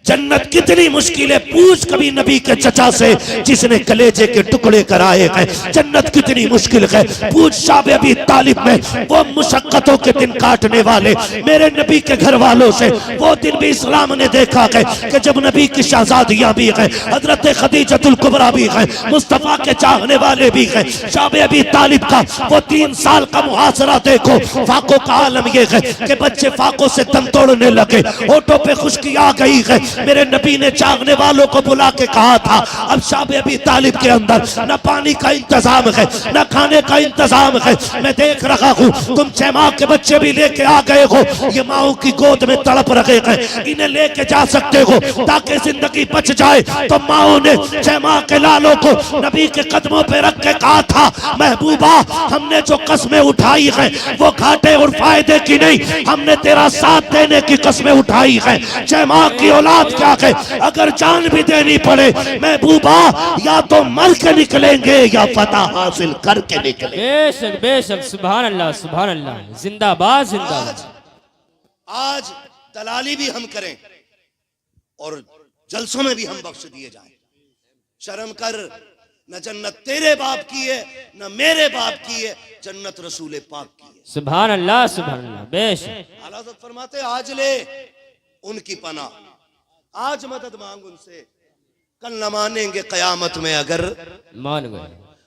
जन्नत कितनी मुश्किल है, पूछ कभी नबी के चचा से जिसने कलेजे के टुकड़े कराए हैं, जन्नत कितनी मुश्किल है। पूछ शाब अबी तालिब में वो मुशक्कतों के दिन काटने वाले मेरे नबी के घर वालों से। वो दिन भी इस्लाम ने देखा है कि जब नबी की शहजादियां भी हैं, हजरत खदीजतुल कुबरा भी हैं, मुस्तफा के चाहने वाले भी हैं। शाब अबी तालिब का वो 3 साल का मुहासरा देखो। फाकों का आलम ये है कि बच्चे फाकों से दम तोड़ने लगे, होठों पे खुश्की आ गई है। मेरे नबी ने चाहने वालों को बुला के कहा था अब शाब अबी तालिब के अंदर न पानी का इंतजाम है, न खाने का इंतजाम है। मैं देख रहा हूँ तुम 6 माह के बच्चे भी लेके आ गए हो, ये माओ की गोद में तड़प रहे हैं। इन्हें लेके जा सकते हो ताकि जिंदगी बच जाए। तो माओ ने 6 माह के लालों को नबी के कदमों पे रख के कहा था महबूबा हमने जो कस्में उठाई है वो घाटे और फायदे की नहीं, हमने तेरा साथ देने की कस्में उठाई है। 6 माह की औलाद क्या है, अगर जान भी देनी पड़े महबूबा या तो मर के निकलेंगे या फतह हासिल करके निकलेंगे। बेशक बेशक, सुभान अल्लाह सुभान अल्लाह, जिंदाबाद जिंदाबाद। आज दलाली भी हम करें और जलसों में भी हम बख्श दिए जाएं। शर्म कर, न जन्नत तेरे बाप की है न मेरे बाप की है, जन्नत रसूल पाक की है। सुभान अल्लाह सुभान अल्लाह। बेशक आला हज़रत फरमाते आज ले उनकी पनाह, आज मदद मांग उनसे, कल न मानेंगे कयामत में अगर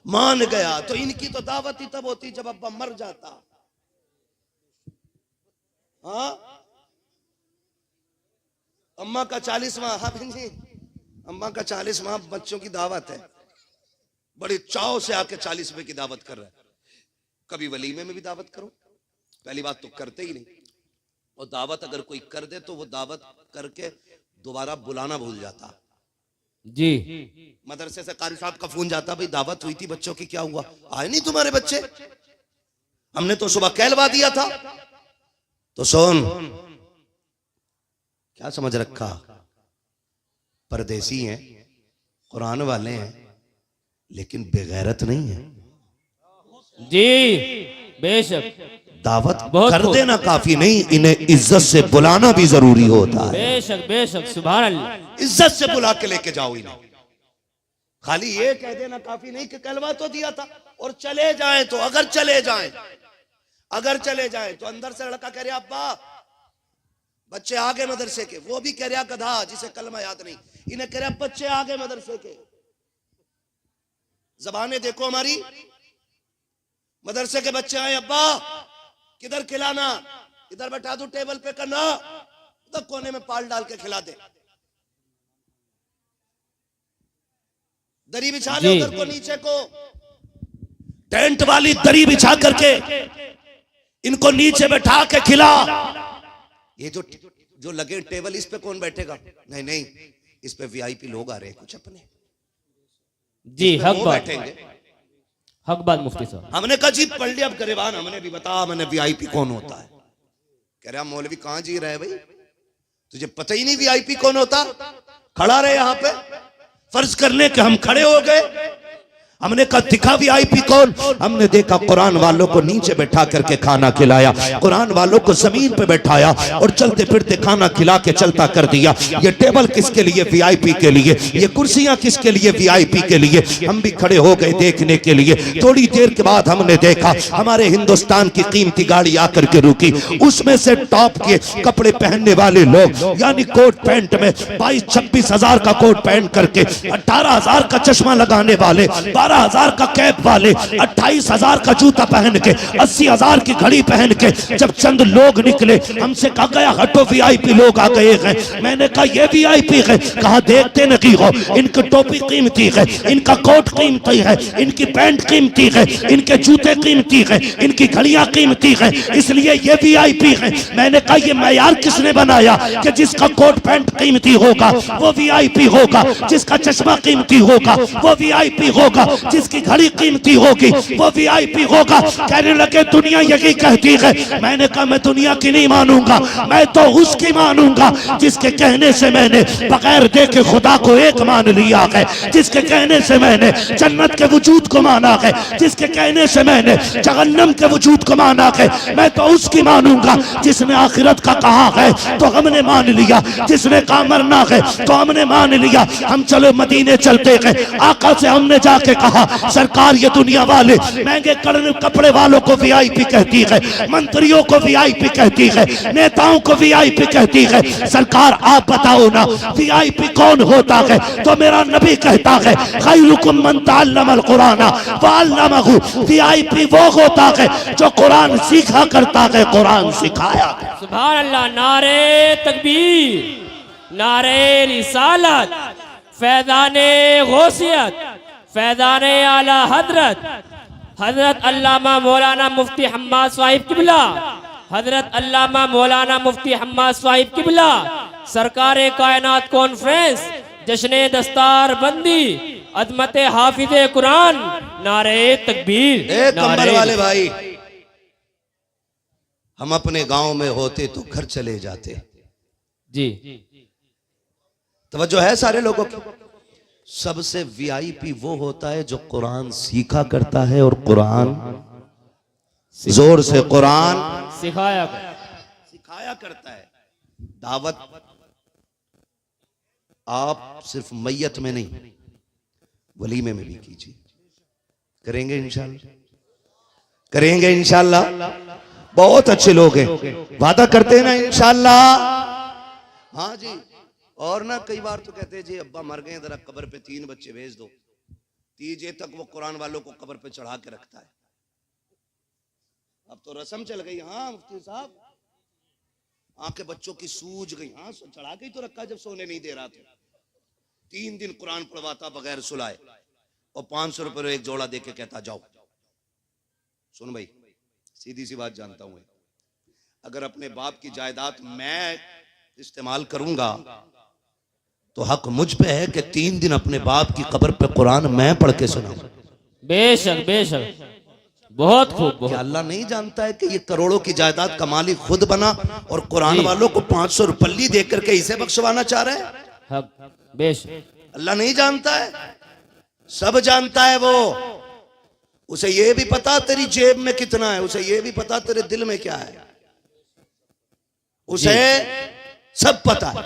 मान गया। तो इनकी तो दावत ही तब होती जब अब्बा मर जाता। हाँ, अम्मा का 40वां, हाँ जी, अम्मा का 40वां बच्चों की दावत है। बड़ी चाव से आके 40वें की दावत कर रहा है। कभी वलीमे में भी दावत करो, पहली बात तो करते ही नहीं, और दावत अगर कोई कर दे तो वो दावत करके दोबारा बुलाना भूल जाता जी। मदरसे से कारी साहब का फोन जाता, भाई दावत हुई थी बच्चों की, क्या हुआ? आए नहीं तुम्हारे बच्चे? हमने तो सुबह कहलवा दिया था। तो सुन, क्या समझ रखा? परदेसी हैं, कुरान वाले हैं, लेकिन बेगैरत नहीं है जी। बेशक दावत कर देना काफी नहीं, इन्हें इज्जत से बुलाना भी जरूरी होता है। बेशक बेशक, सुभान अल्लाह। इज्जत से बुला के लेके जाओ इन्हें। खाली ये कह देना काफी नहीं कि कलमा तो दिया था और चले जाएं। तो अगर चले जाएं तो अंदर से लड़का कह रहा अब्बा बच्चे आ गए मदरसे के, वो भी कह रहा गधा जिसे कलमा याद नहीं, इन्हें कह रहा बच्चे आ गए मदरसे के। जबानें देखो हमारी, मदरसे के बच्चे आए, अब्बा किधर खिलाना, इधर बैठा दो टेबल पे करना, उधर कोने में पाल डाल के खिला दे, दरी बिछा ले उधर को, नीचे को टेंट वाली दरी बिछा करके इनको नीचे बैठा के खिला। ये जो लगे टेबल, इस पे कौन बैठेगा? नहीं, इस पे वीआईपी लोग आ रहे हैं कुछ अपने। जी हक बात, बैठेंगे। हक बात मुफ्ती साहब। हमने कहा जी पढ़ लिया अब गरेबान, हमने भी बता मैंने वीआईपी कौन होता है। कह रहा मौलवी कहां जी रहे भाई, तुझे पता ही नहीं वीआईपी कौन होता? खड़ा रहे यहां पे, फर्ज करने के हम खड़े हो गए। हमने कहा दिखा वीआईपी कौन? हमने देखा कुरान वालों को नीचे बैठा करके खाना खिलाया, कुरान वालों को जमीन पे बैठाया और चलते फिरते खाना खिला के चलता कर दिया। ये टेबल किसके लिए? वीआईपी के लिए। ये कुर्सियां किसके लिए? वीआईपी के लिए। हम भी खड़े हो गए देखने के लिए। थोड़ी देर के बाद हमने देखा हमारे हिंदुस्तान की कीमती गाड़ी आकर के रुकी, उसमें से टॉप के कपड़े पहनने वाले लोग, यानी कोट पैंट में 22-26 हजार का कोट पहन करके, 18 हजार का चश्मा लगाने वाले, 12,000 का कैप वाले, 28,000 का जूता पहन के, 80,000 की घड़ी पहन के जब चंद लोग निकले, हमसे कहा गया हटो वीआईपी लोग आ गए हैं। मैंने कहा ये वीआईपी है? कहा देखते नहीं हो, इनकी टोपी कीमती है, इनका कोट कीमती है, इनकी पैंट कीमती है, इनके जूते कीमती है, इनकी घड़ियां कीमती है, इसलिए ये वीआईपी है। मैंने कहा ये मैयार किसने बनाया कि जिसका कोट पैंट कीमती होगा वो वीआईपी होगा, जिसका चश्मा कीमती होगा वो वीआईपी होगा, जिसकी घड़ी कीमती होगी वो वीआईपी होगा। कहने लगे दुनिया यही कहती है। मैंने कहा मैं दुनिया की नहीं मानूंगा, मैं तो उसकी मानूंगा जिसके कहने से मैंने बगैर देखे खुदा को एक मान लिया है, जिसके कहने से मैंने जन्नत के वजूद को माना है, जिसके कहने से मैंने जहन्नम के वजूद को माना है। मैं तो उसकी मानूंगा जिसने आखिरत का कहा है तो हमने मान लिया, जिसने कहा मरना है तो हमने मान लिया। हम चलो मदीने चलते गए, आका से हमने जाके कहा सरकार ये दुनिया वाले महंगे कपड़े वालों को वीआईपी कहती है, मंत्रियों को वीआईपी कहती है, नेताओं को वीआईपी कहती है। सरकार आप बताओ ना वीआईपी कौन होता है? तो मेरा नबी कहता है खैरुकुम मन तअल्लमल कुरान व अल्लमहु। वीआईपी वो होता है जो कुरान सीखा करता है, कुरान सिखाया। सुभान अल्लाह। नारे तकबीर, नारे रिसालत, फैज़ाने गौसियत, फैज़ाने आला हजरत, हजरत अल्लामा मौलाना मुफ्ती हम्माद साहिब किबला, हजरत अल्लामा मौलाना मुफ्ती हम्माद साहिब किबला, सरकार कायनात कॉन्फ्रेंस, जश्न दस्तार बंदी, अजमत हाफिज़े कुरान, नारे तकबीर। कंबल वाले भाई, हम अपने गांव में होते तो घर चले जाते। जी तवज्जो है सारे लोगों की। सबसे वीआईपी वो होता है जो कुरान सीखा करता है और कुरान जोर से कुरान सिखाया करता है। दावत आप सिर्फ मैयत में नहीं वलीमे में भी कीजिए। करेंगे इंशाल्लाह, करेंगे इंशाल्लाह। बहुत अच्छे लोग हैं, वादा करते हैं ना इंशाल्लाह। हाँ जी। और ना कई बार तो कहते हैं जी अब्बा मर गए, जरा कब्र पे 3 बच्चे भेज दो। 3 तक वो कुरान वालों को कब्र पे चढ़ा के रखता है। अब तो रस्म चल गई। हाँ मुफ्ती साहब, आंखें बच्चों की सूज गई। हाँ चढ़ा के ही तो रखा जब सोने नहीं दे रहा था। 3 दिन कुरान पढ़वाता बगैर सुलाए और 500 रुपए एक जोड़ा दे के कहता जाओ। सुन भाई, सीधी सी बात जानता हूं, अगर अपने बाप की जायदाद मैं इस्तेमाल करूंगा तो हक मुझ पे है कि 3 दिन अपने बाप की कब्र पे कुरान मैं पढ़ के सुनाऊं। बेशक बेशक, बहुत खूब। क्या अल्लाह नहीं जानता है कि ये करोड़ों की जायदाद का मालिक खुद बना और कुरान वालों को 500 रुपये दे करके इसे बख्शवाना चाह रहे हैं? हक बेशक। अल्लाह नहीं जानता है? सब जानता है वो। उसे ये भी पता तेरी जेब में कितना है, उसे ये भी पता तेरे दिल में क्या है, उसे सब पता है।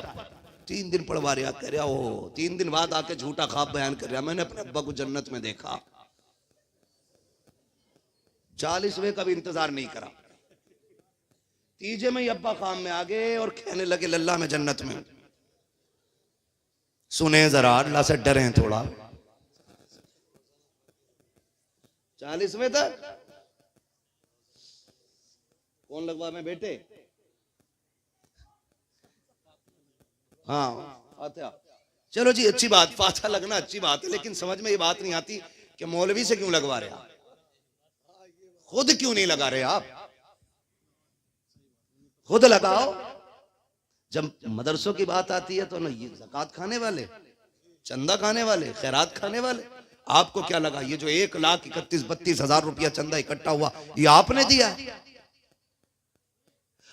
3 दिन पढ़वा रहा, कह रहा हो 3 दिन बाद आके झूठा ख्वाब बयान कर रहा, मैंने अपने अब्बा को जन्नत में देखा। 40वें का भी इंतजार नहीं करा, तीजे में ही अब्बा काम में आ गए और कहने लगे लल्ला में जन्नत में। सुने जरा, अल्लाह से डरे थोड़ा। 40वें तक कौन लगवा में बेटे? हाँ फातिहा। चलो जी अच्छी बात, फातिहा लगना अच्छी बात है, लेकिन समझ में ये बात नहीं आती कि मौलवी से क्यों लगवा रहे आप, खुद क्यों नहीं लगा रहे आप? खुद लगाओ। जब मदरसों की बात आती है तो ना ये ज़कात खाने वाले, चंदा खाने वाले, खैरात खाने वाले, आपको क्या लगा ये जो 1,31,32,000 रुपया चंदा इकट्ठा हुआ ये आपने दिया?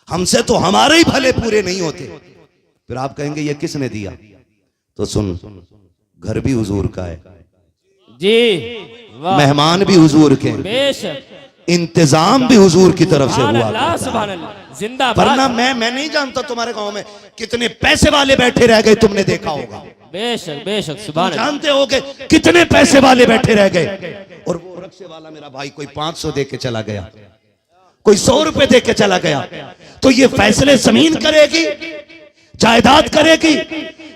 हमसे तो हमारे ही भले पूरे नहीं होते, फिर आप कहेंगे ये किसने दिया? तो सुन, घर भी हुजूर का है जी, वाह, मेहमान भी हुजूर के, बेशक, इंतजाम भी हुजूर की तरफ से सुभान हुआ अल्लाह, करता सुभान है। अल्लाह, जिंदाबाद। वरना मैं नहीं जानता तुम्हारे गांव में कितने पैसे वाले बैठे रह गए, तुमने देखा होगा। बेशक बेशक, सुभान अल्लाह। जानते हो कि कितने पैसे वाले बैठे रह गए, और वो रक्शे वाला मेरा भाई कोई 500 दे के चला गया, कोई 100 रुपए दे के चला गया। तो ये फैसले जमीन करेगी, जायदाद करेगी?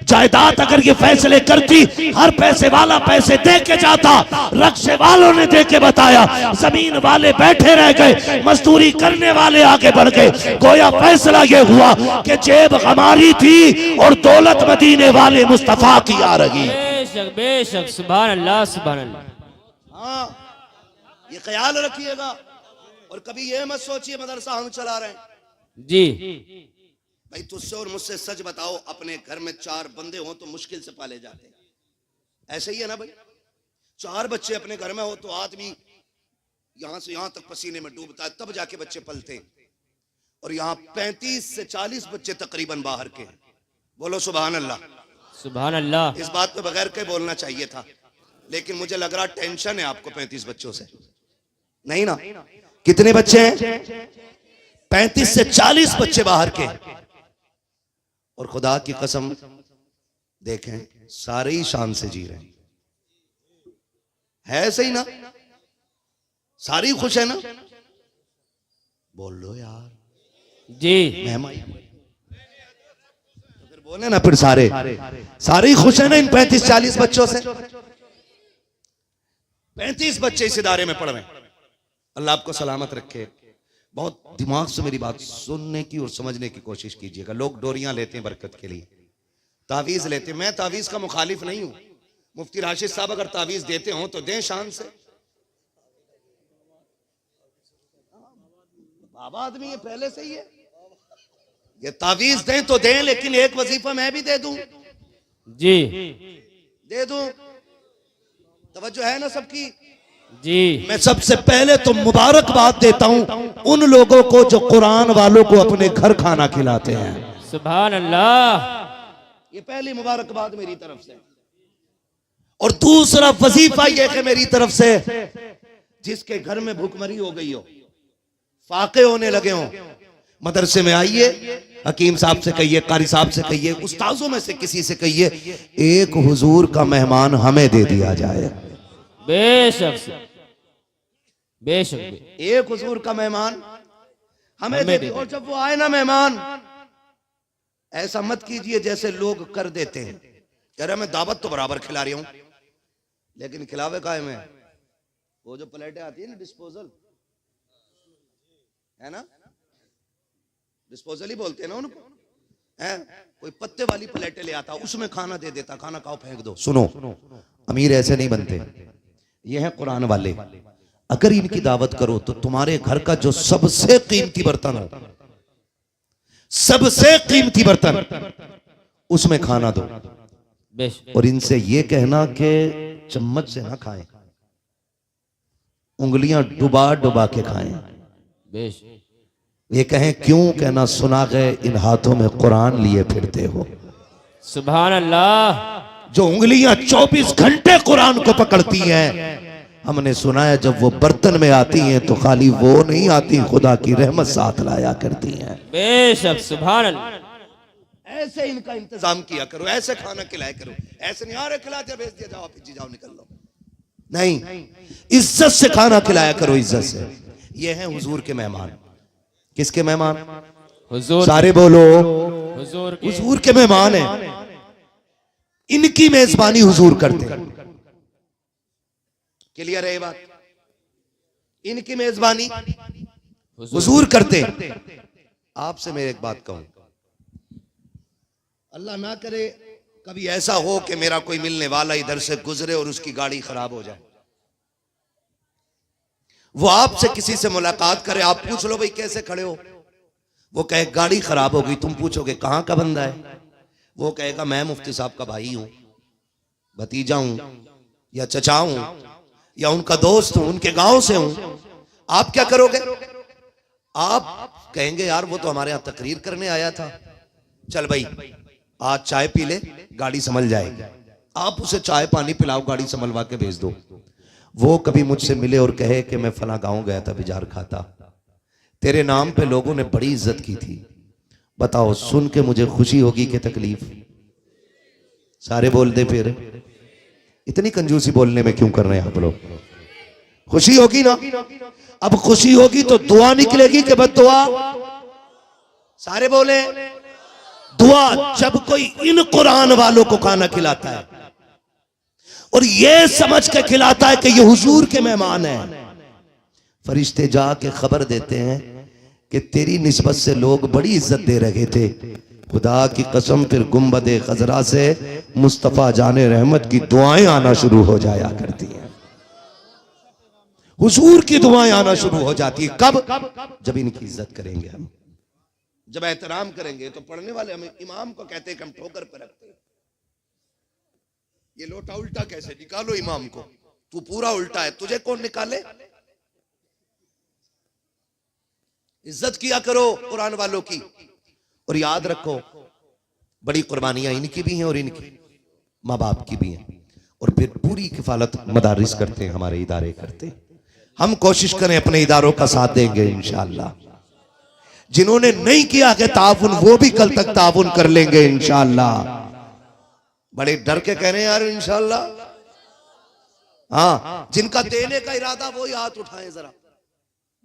जायदाद अगर ये फैसले करती, हर पैसे वाला पैसे दे के जाता, रक्शे वालों ने दे के बताया, जमीन वाले बैठे रह गए, मजदूरी करने वाले आगे बढ़ गए। गोया फैसला ये हुआ कि जेब हमारी थी और दौलत मदीने वाले मुस्तफा की आ रही। बेशक बेशक, सुभान अल्लाह, सुभान अल्लाह। हाँ, ये ख्याल रखिएगा, और कभी ये मत सोचिए मदरसा हम चला रहे हैं। जी भाई तुझसे और मुझसे सच बताओ, अपने घर में 4 बंदे हो तो मुश्किल से पाले जाते हैं, ऐसे ही है ना भाई? 4 बच्चे अपने घर में हो तो आदमी यहां से यहां तक पसीने में डूबता है, तब जाके बच्चे पलते हैं। और यहाँ 35 से 40 बच्चे तकरीबन बाहर के हैं। बोलो सुभान अल्लाह, सुभान अल्लाह। इस बात पे बगैर के बोलना चाहिए था, लेकिन मुझे लग रहा टेंशन है आपको 35 बच्चों से, नहीं ना? कितने बच्चे हैं? 35 से 40 बच्चे बाहर के। और खुदा की कसम देखें, सारे ही शान से जी रहे हैं, है सही ना? सारी खुश है ना? बोल लो यार जी, मेहमान फिर बोले ना, फिर सारे ही खुश है ना इन 35-40 बच्चों से? 35 बच्चे इस इदारे में पढ़ रहे हैं। अल्लाह आपको सलामत रखे। बहुत दिमाग से मेरी बात सुनने की और समझने की कोशिश कीजिएगा। लोग डोरियां लेते हैं बरकत के लिए, तावीज लेते हैं। मैं तावीज का मुखालिफ नहीं हूं। मुफ्ती राशिद साहब अगर तावीज देते हो तो दें शान से। बाबा आदमी ये पहले से ही है, ये तावीज दें तो दें, लेकिन एक वजीफा मैं भी दे दूं, जी दे दूं। तवज्जो है ना सबकी? जी। मैं सबसे पहले तो मुबारकबाद देता हूं उन लोगों को जो कुरान वालों को अपने घर खाना खिलाते हैं। सुभान अल्लाह, ये पहली मुबारकबाद मेरी तरफ से। और दूसरा वजीफा यह है मेरी तरफ से, जिसके घर में भूखमरी हो गई हो, फाके होने लगे हो, मदरसे में आइए, हकीम साहब से कहिए, कारी साहब से कहिए, उस्ताजों में से किसी से कहिए, एक हुजूर का मेहमान हमें दे दिया जाए। बेशक बेशक, एक हुजूर का मेहमान हमें दे दिया। और जब वो आए ना मेहमान, ऐसा मत कीजिए जैसे लोग कर देते हैं, कह रहे मैं दावत तो बराबर खिला रही हूं, लेकिन खिलावे काहे में? वो जो प्लेटें आती है ना, डिस्पोजल है ना, डिस्पोजल ही बोलते हैं ना उनको, है? कोई पत्ते वाली प्लेटें ले आता, उसमें खाना दे देता, खाना खाओ फेंक दो। सुनो, अमीर ऐसे नहीं बनते, ये है कुरान वाले। अगर इनकी दावत करो तो तुम्हारे घर का जो सबसे कीमती बर्तन हो, सबसे कीमती बर्तन, उसमें खाना दो। और इनसे ये कहना कि चम्मच से ना खाएं, उंगलियां डुबा डुबा के खाएं। ये कहें क्यों? कहना सुना गए इन हाथों में कुरान लिए फिरते हो। सुभान अल्लाह। जो उंगलियां 24 घंटे कुरान को पकड़ती हैं, हमने सुना है जब वो बर्तन में आती हैं तो खाली वो नहीं आती, खुदा की रहमत साथ लाया करती हैं। बेशक, सुभान अल्लाह। ऐसे इनका इंतजाम किया करो, ऐसे खाना खिलाया करो, ऐसे नहीं आ रहे खिला दिया भेज दिया, जाओ पीछे जाओ निकल लो, नहीं, इज्जत से खाना खिलाया करो, इज्जत से। ये हैं हुजूर के मेहमान। किसके मेहमान? हुजूर, सारे बोलो हुजूर के, हुजूर के मेहमान हैं। इनकी मेजबानी हुजूर करते हैं। क्लियर है ये बात? इनकी मेजबानी हुजूर करते हैं। आपसे मैं एक बात कहूं, अल्लाह ना करे कभी ऐसा हो कि मेरा कोई मिलने वाला इधर से गुजरे और उसकी गाड़ी खराब हो जाए, वो आपसे किसी से मुलाकात करे, आप पूछ लो भाई कैसे खड़े हो, वो कहे गाड़ी खराब हो गई, तुम पूछोगे कहां का बंदा है, वो कहेगा मैं मुफ्ती साहब का भाई हूं, भतीजा हूं, या चचा हूं, या उनका दोस्त हूं, उनके गांव से हूं। आप क्या करोगे? आप कहेंगे यार वो तो हमारे यहां तकरीर करने आया था, चल भाई आज चाय पी ले, गाड़ी संभल जाएगी। आप उसे चाय पानी पिलाओ, गाड़ी संभलवा के भेज दो। वो कभी मुझसे मिले और कहे कि मैं फला गांव गया था बिजार खाता, तेरे नाम पे लोगों ने बड़ी इज्जत की थी, बताओ सुन के मुझे खुशी होगी कि तकलीफ? सारे बोल दे फिर। इतनी कंजूसी बोलने में क्यों कर रहे हैं आप लोग? खुशी होगी ना? अब खुशी होगी तो दुआ निकलेगी कि बद्दुआ? सारे बोले दुआ। जब कोई इन कुरान वालों को खाना खिलाता है और ये समझ के खिलाता है कि ये हुजूर के मेहमान हैं, फरिश्ते जाके खबर देते हैं कि तेरी निस्बत से लोग बड़ी इज्जत दे रहे थे, खुदा की कसम फिर गुंबदे खजरा से मुस्तफा जाने रहमत की दुआएं आना शुरू हो जाया करती हैं। हुजूर की दुआएं आना शुरू हो जाती है। कब? जब इनकी इज्जत करेंगे हम, जब एहतराम करेंगे। तो पढ़ने वाले हमें इमाम को कहते हैं कि हम ठोकर पर रखते हैं। ये लोटा उल्टा कैसे? निकालो इमाम को, तू पूरा उल्टा है, तुझे कौन निकाले? इज्जत किया करो कुरान वालों की। और याद रखो बड़ी कुर्बानियां इनकी भी हैं और इनकी माँ बाप की भी हैं। और फिर पूरी किफालत मदारिस करते हैं, हमारे इदारे करते हैं। हम कोशिश करें अपने इदारों का साथ देंगे इंशाअल्लाह। जिन्होंने नहीं किया कि ताउन, वो भी कल तक ताउन कर लेंगे इंशाअल्लाह। बड़े डर के कह रहे हैं यार इंशाअल्लाह। हाँ, जिनका देने का इरादा वो ही हाथ उठाएं जरा।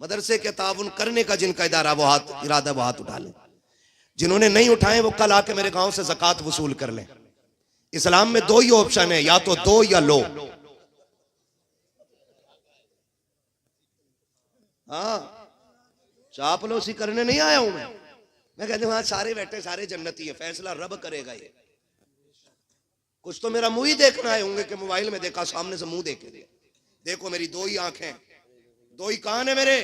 मदरसे के ताउन करने का जिनका इदारा वो हाथ इरादा वो हाथ उठा लें। जिन्होंने नहीं उठाए वो कल आके मेरे गांव से ज़कात वसूल कर लें। इस्लाम में दो ही ऑप्शन है, या तो दो या लो। हाँ, चापलूसी करने नहीं आया हूं मैं कहते वहां सारे बैठे, सारे जन्नती है, फैसला रब करेगा। ये कुछ तो मेरा मुंह ही देखना आए होंगे कि मोबाइल में देखा, सामने से मुंह देखे देखो मेरी दो ही आंखें, दो ही कान है मेरे,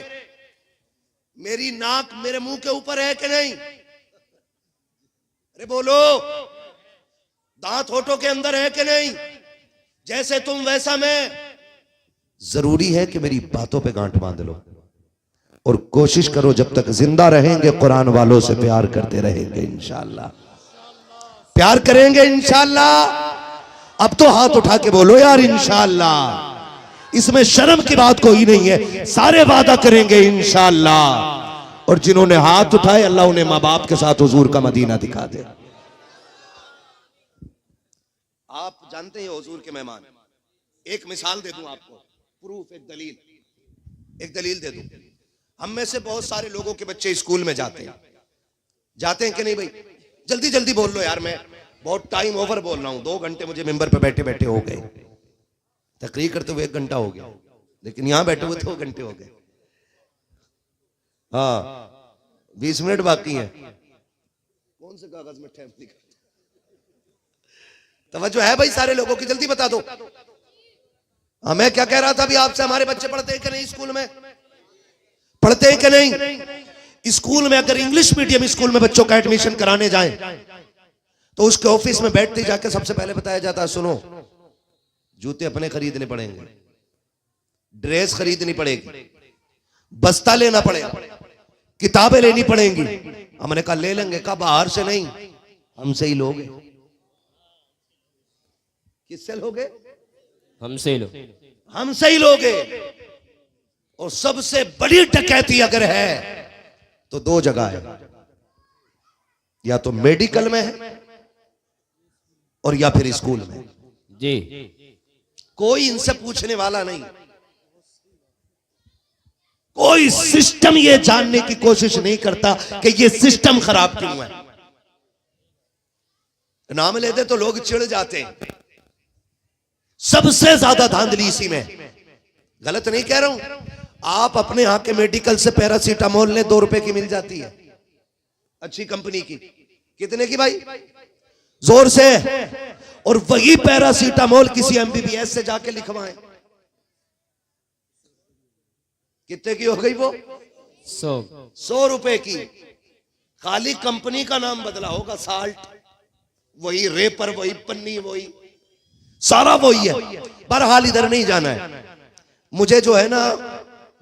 मेरी नाक मेरे मुंह के ऊपर है कि नहीं? अरे बोलो, दांत होठों के अंदर है कि नहीं? जैसे तुम वैसा मैं। जरूरी है कि मेरी बातों पे गांठ बांध लो और कोशिश करो जब तक जिंदा रहेंगे कुरान वालों से प्यार करते रहेंगे इंशाअल्लाह। प्यार करेंगे इंशाअल्लाह। अब तो हाथ उठा के बोलो यार इंशाअल्लाह। इसमें शर्म की बात कोई नहीं है, सारे वादा करेंगे इंशाअल्लाह। और जिन्होंने हाथ उठाए अल्लाह उन्हें माँ बाप के साथ हुजूर का मदीना दिखा दे। आप जानते हैं हुजूर के मेहमान। एक मिसाल दे दूं आपको, प्रूफ, एक दलील दे दूं। हम में से बहुत सारे लोगों के बच्चे स्कूल में जाते हैं कि नहीं भाई? जल्दी जल्दी बोल लो यार, मैं बहुत टाइम ओवर बोल रहा हूं। 2 घंटे मुझे मेंबर पे बैठे बैठे हो गए, तकरीर करते हुए 1 घंटा हो गया, लेकिन यहां बैठे हुए 2 घंटे हो गए। हाँ, 20 मिनट बाकी हैं। कौन से कागज में टाइम लिखा? तवज्जो है भाई सारे लोगों की, जल्दी बता दो। हाँ, मैं क्या कह रहा था अभी आपसे, हमारे बच्चे पढ़ते हैं कि नहीं? स्कूल में पढ़ते हैं कि नहीं? स्कूल में अगर इंग्लिश मीडियम स्कूल में बच्चों का एडमिशन कराने जाएं तो उसके ऑफिस में बैठते ही जाके सबसे पहले बताया जाता है, सुनो जूते अपने खरीदने पड़ेंगे, ड्रेस खरीदनी पड़ेगी, बस्ता लेना पड़ेगा, किताबें लेनी पड़ेंगी। हमने कहा ले लेंगे। कहा बाहर से नहीं, हमसे ही लोगे। किससे लोगे? हमसे लो, हमसे ही लोगे। और सबसे बड़ी डकैती अगर है तो 2 जगह है। या तो मेडिकल में है और या फिर स्कूल में। जी। कोई इनसे पूछने वाला नहीं, कोई सिस्टम ये जानने की कोशिश नहीं करता कि ये सिस्टम खराब क्यों है। नाम लेते तो लोग चिढ़ जाते हैं। सबसे ज्यादा धांधली इसी में। गलत नहीं कह रहा हूं, आप अपने यहां के मेडिकल से पैरासीटामोल ले 2 रुपए की मिल जाती है, अच्छी कंपनी की। कितने की भाई? जोर से। और वही पैरासीटामोल किसी एमबीबीएस से जाके लिखवाएं, कितने की हो गई वो? 100 रुपए की। खाली कंपनी का नाम बदला होगा, साल्ट वही, रेपर वही, पन्नी वही, सारा वही है। बहरहाल इधर नहीं जाना है मुझे, जो है ना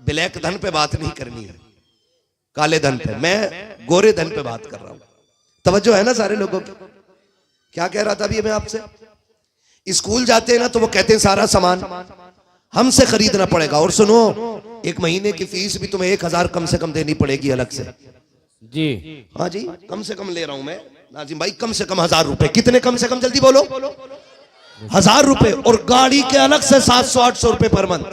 ब्लैक धन पे बात नहीं करनी है, काले धन पे। मैं गोरे धन पे बात कर रहा हूं। तवज्जो है ना सारे लोगों की? क्या कह रहा था अभी मैं आपसे? स्कूल जाते हैं ना तो वो कहते हैं सारा सामान हमसे खरीदना पड़ेगा। और सुनो, 1 महीने की फीस भी तुम्हें 1000 कम से कम देनी पड़ेगी अलग से। जी हाँ जी, कम से कम ले रहा हूं मैं नाजिम भाई, कम से कम 1000 रुपए। कितने कम से कम? जल्दी बोलो। 1000 रुपए। और गाड़ी के अलग से 700-800 रुपए पर मंथ।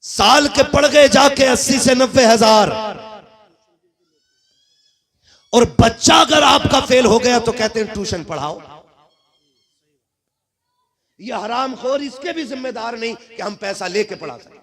साल के पड़ गए जाके 80 से 90 हजार। और बच्चा अगर आपका फेल हो गया तो कहते हैं ट्यूशन पढ़ाओ। ये हरामखोर इसके भी जिम्मेदार नहीं कि हम पैसा लेके पढ़ा सकें।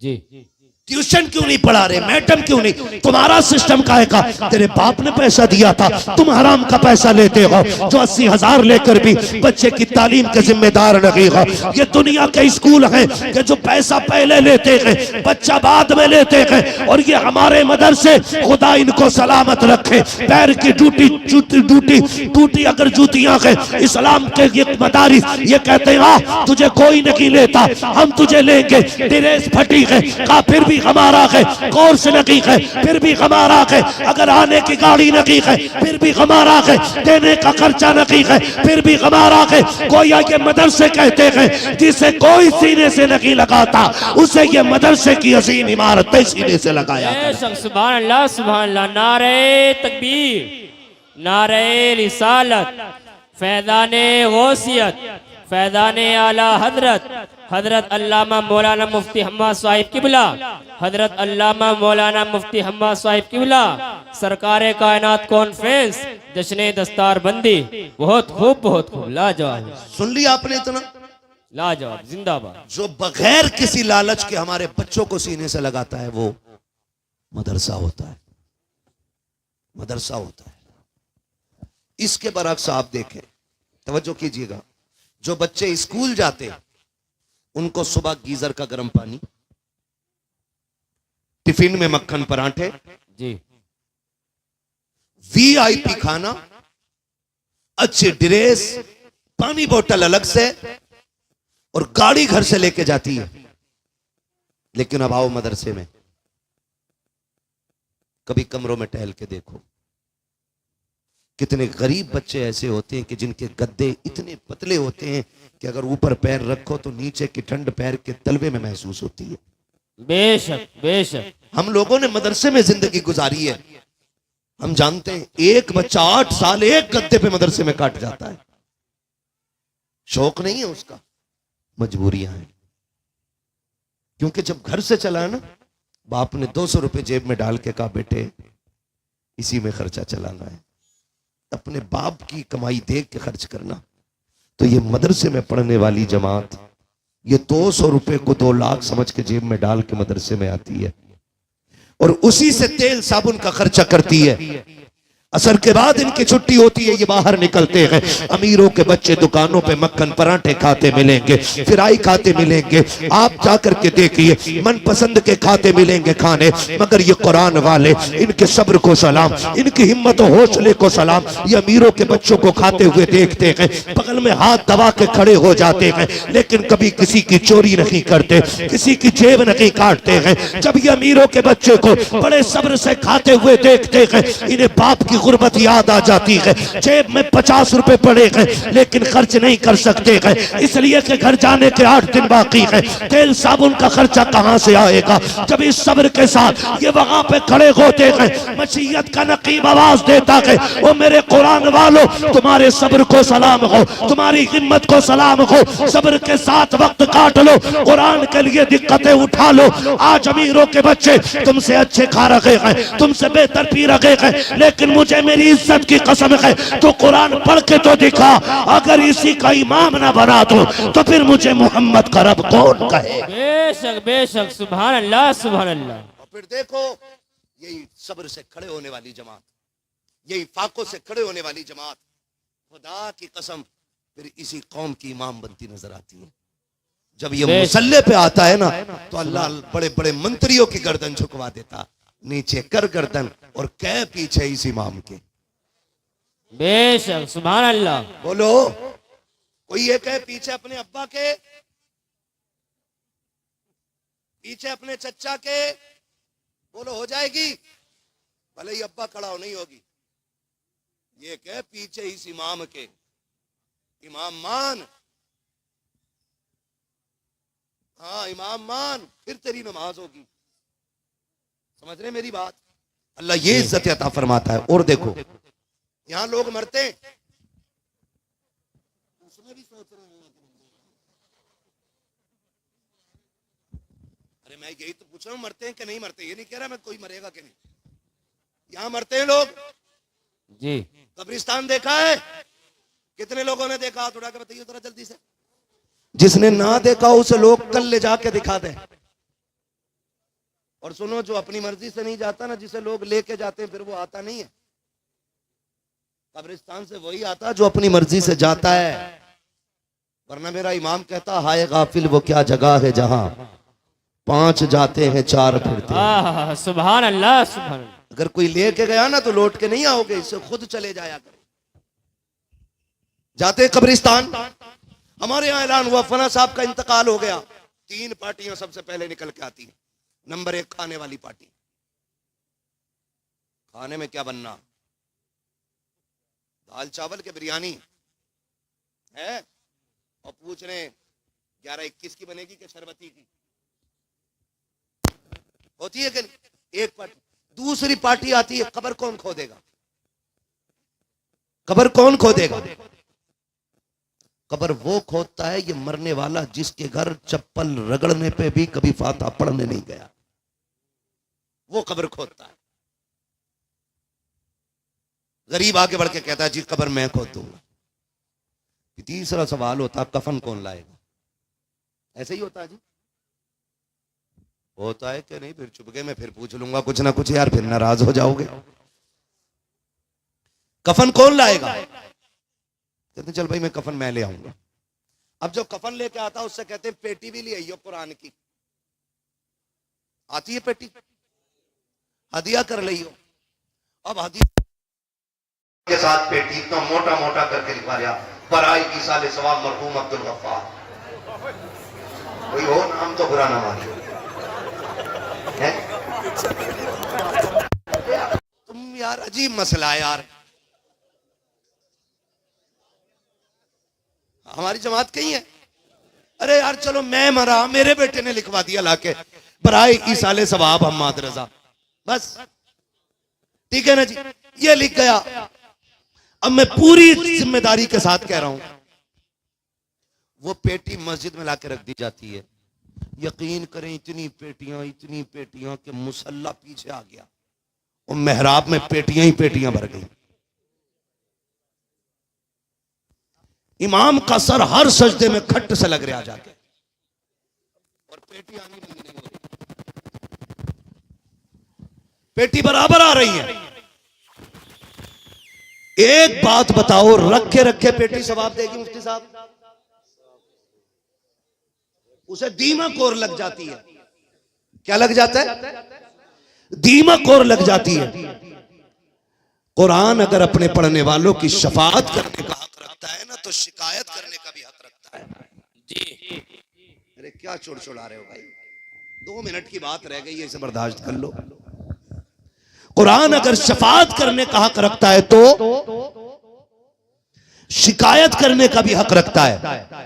जी। ट्यूशन क्यों नहीं पढ़ा रहे? मैडम क्यों नहीं? तुम्हारा सिस्टम काहे का? तेरे बाप ने पैसा दिया था, तुम हराम का पैसा लेते हो, जो 80,000 लेकर भी बच्चे की तालीम के जिम्मेदार नहीं हो। ये दुनिया के स्कूल हैं कि जो पैसा पहले लेते हैं, बच्चा बाद में लेते हैं। और ये हमारे मदरसे, खुदा इनको सलामत रखे, पैर की टूटी अगर जूतियां हैं। इस्लाम के ये मदारिस ये कहते हैं तुझे कोई नहीं लेता, हम तुझे लेंगे। ड्रेस फटी है, फिर भी हमारा है। कोर्स नहीं है, फिर भी हमारा है। अगर आने की गाड़ी नहीं है, फिर भी हमारा है। देने का खर्चा नहीं है, फिर भी हमारा है। कोई ये मदरसे कहते हैं जिसे कोई सीने से नहीं लगाता, उसे ये मदरसे की अजीम इमारतें सीने से लगाया। सुभान अल्लाह, सुभान अल्लाह। नारे तकबीर, नारे रिसालत, फैज़ाने गौसियत, फैज़ाने आला हजरत, हजरत अल्लामा मौलाना मुफ्ती हम्मा साहिब किबला, हजरत अल्लामा मौलाना मुफ्ती हम्मा साहिब किबला, सरकारे कायनात कॉन्फ्रेंस, जश्न दस्तार बंदी। बहुत खूब, बहुत खूब, लाजवाब। सुन लिया आपने इतना? लाजवाब, जिंदाबाद। जो बगैर किसी लालच के हमारे बच्चों को सीने से लगाता है वो मदरसा होता है, मदरसा होता है। इसके बरक्स आप देखें, तवज्जो कीजिएगा, जो बच्चे स्कूल जाते हैं उनको सुबह गीजर का गर्म पानी, टिफिन में मक्खन पराठे, जी, वीआईपी खाना, अच्छी ड्रेस, पानी बोतल अलग से, और गाड़ी घर से लेके जाती है। लेकिन अब आओ मदरसे में, कभी कमरों में टहल के देखो, कितने गरीब बच्चे ऐसे होते हैं कि जिनके गद्दे इतने पतले होते हैं कि अगर ऊपर पैर रखो तो नीचे की ठंड पैर के तलवे में महसूस होती है। बेशक, बेशक। हम लोगों ने मदरसे में जिंदगी गुजारी है, हम जानते हैं। एक बच्चा 8 साल एक गद्दे पे मदरसे में काट जाता है। शौक नहीं है उसका, मजबूरियां हैं। क्योंकि जब घर से चला है ना, बाप ने 200 रुपए जेब में डाल के कहा बेटे इसी में खर्चा चलाना है, अपने बाप की कमाई देख के खर्च करना। तो ये मदरसे में पढ़ने वाली जमात ये 200 रुपए को 2 लाख समझ के जेब में डाल के मदरसे में आती है, और उसी से तेल साबुन का खर्चा करती है। असर के बाद इनकी छुट्टी होती है, ये बाहर निकलते हैं। अमीरों के बच्चे दुकानों पे मक्खन पराठे खाते मिलेंगे, फिराई खाते मिलेंगे। आप जाकर के देखिए, मनपसंद के खाते मिलेंगे खाने। मगर ये कुरान वाले, इनके सब्र को सलाम, इनकी हिम्मत और हौसले को सलाम। ये अमीरों के बच्चों को खाते हुए देखते हैं, बगल में हाथ दबा के खड़े हो जाते हैं, लेकिन कभी किसी की चोरी नहीं करते, किसी की जेब नहीं काटते हैं। जब ये अमीरों के बच्चे को बड़े सब्र से खाते हुए देखते हैं, इन्हें बाप की गुर्बत याद आ जाती है। जेब में 50 रुपए पड़े हैं लेकिन खर्च नहीं कर सकते हैं, इसलिए कि घर जाने के 8 दिन बाकी है। तेल साबुन का खर्चा कहां से आएगा? जब इस सब्र के साथ ये वहां पे खड़े होते हैं, मसीहत का नकीब आवाज देता है, वो मेरे कुरान वालों, तुम्हारे सब्र को सलाम हो, तुम्हारी हिम्मत को सलाम हो, सब्र के साथ वक्त काट लो, कुरान के लिए दिक्कतें उठा लो। आज अमीरों के बच्चे तुमसे अच्छे खा रहे हैं, तुमसे बेहतर पी रहे हैं, लेकिन मुझे मेरी इज्जत की कसम है, तो कुरान पढ़ के तो दिखा। अगर इसी का इमाम ना बना दो तो फिर मुझे मोहम्मद का रब कौन कहे? बेशक बेशक, सुभान अल्लाह सुभान अल्लाह। और फिर देखो, यही सब्र से खड़े होने वाली जमात, यही फाकों से खड़े होने वाली जमात, खुदा की कसम फिर इसी कौम की इमाम बनती नजर आती है। जब ये मुसल्ले पे आता है ना, तो अल्लाह बड़े बड़े मंत्रियों की गर्दन झुकवा देता, नीचे कर गर्दन और कह पीछे इस इमाम के। बेशक, सुभान अल्लाह। बोलो, कोई ये कहे पीछे अपने अब्बा के, पीछे अपने चचा के, बोलो हो जाएगी? भले ही अब्बा खड़ा हो, नहीं होगी। ये कहे पीछे इस इमाम के, इमाम मान, हाँ इमाम मान, फिर तेरी नमाज होगी। समझ रहे मेरी बात? अल्लाह ये इज्जत अता फरमाता है। और देखो, यहां लोग मरते हैं, उसमें भी सोच रहे हैं, अरे मैं यही तो पूछ रहा हूं, मरते हैं कि नहीं मरते? ये नहीं कह रहा मैं कोई मरेगा कि नहीं। यहां मरते हैं लोग जी। कब्रिस्तान देखा है? कितने लोगों ने देखा? हाथ उठा के बताइए जरा जल्दी से। जिसने ना देखा उसे लोग कल ले जाके दिखा दे। और सुनो, जो अपनी मर्जी से नहीं जाता ना, जिसे लोग लेके जाते हैं, फिर वो आता नहीं है कब्रिस्तान से। वही आता जो अपनी मर्जी से जाता है। वरना मेरा इमाम कहता, हाय गाफिल वो क्या जगह है जहां 5 जाते हैं 4 फिरते हैं। सुभान अल्लाह सुभान अल्लाह। अगर कोई लेके गया ना तो लौट के नहीं आओगे, इससे खुद चले जाया करे। जाते कब्रिस्तान, हमारे यहाँ ऐलान हुआ फना साहब का इंतकाल हो गया, 3 पार्टियां सबसे पहले निकल के आती हैं। नंबर 1 खाने वाली पार्टी। खाने में क्या बनना? दाल चावल के बिरयानी है, और पूछ रहे 11-21 की बनेगी कि शरबती की? होती है कि नहीं? एक पार्टी। दूसरी पार्टी आती है, कब्र कौन खोदेगा? कब्र कौन खोदेगा? कब्र वो खोदता है ये मरने वाला जिसके घर चप्पल रगड़ने पे भी कभी फातिहा पढ़ने नहीं गया, वो कब्र खोदता है। गरीब आगे बढ़ के कहता है जी कब्र मैं खोद दूंगा। तीसरा सवाल होता है कफन कौन लाएगा? ऐसे ही होता है जी? होता है कि नहीं? फिर चुपके में फिर पूछ लूंगा कुछ ना कुछ यार, फिर नाराज हो जाओगे। कफन कौन लाएगा? कहते चल भाई मैं कफन मैं ले आऊंगा। अब जो कफन लेके आता है उससे कहते हैं पेटी भी ले आइयो कुरान की। आती है पेटी, हदिया कर लियो। अब हदिया के साथ पेटी इतना मोटा मोटा करके लिखवा दिया, बराई की साले सवाब मरहूम अब्दुल गफ्फार। कोई हो नाम तो बुरा ना मानियो। तुम यार अजीब मसला है यार। हमारी जमात कहीं है? अरे यार चलो मैं मरा, मेरे बेटे ने लिखवा दिया लाके बराई की साले सवाब हम्माद रजा, बस ठीक है ना जी, ये लिख गया। अब मैं पूरी जिम्मेदारी के साथ कह रहा हूं, वो पेटी मस्जिद में लाके रख दी जाती है। यकीन करें इतनी पेटियां कि मुसल्ला पीछे आ गया और मेहराब में पेटियां ही पेटियां भर गई। इमाम का सर हर सजदे में खट्ट से लग रहा जाके, और पेटी आनी बंद नहीं हो रही, पेटी बराबर आ रही है। एक बात बताओ, रखे रखे पेटी सवाब देगी मुफ्ती साहब? उसे दीमक और लग जाती है। क्या लग जाता है? दीमक और लग जाती है। कुरान अगर अपने पढ़ने वालों की शफाअत करने का हक रखता है ना, तो शिकायत करने का भी हक रखता है जी। अरे क्या चुड़चुड़ा रहे हो भाई? 2 मिनट की बात रह गई है, इसे बर्दाश्त कर लो। कुरान अगर शफाअत करने का हक रखता है तो शिकायत करने का भी हक रखता है।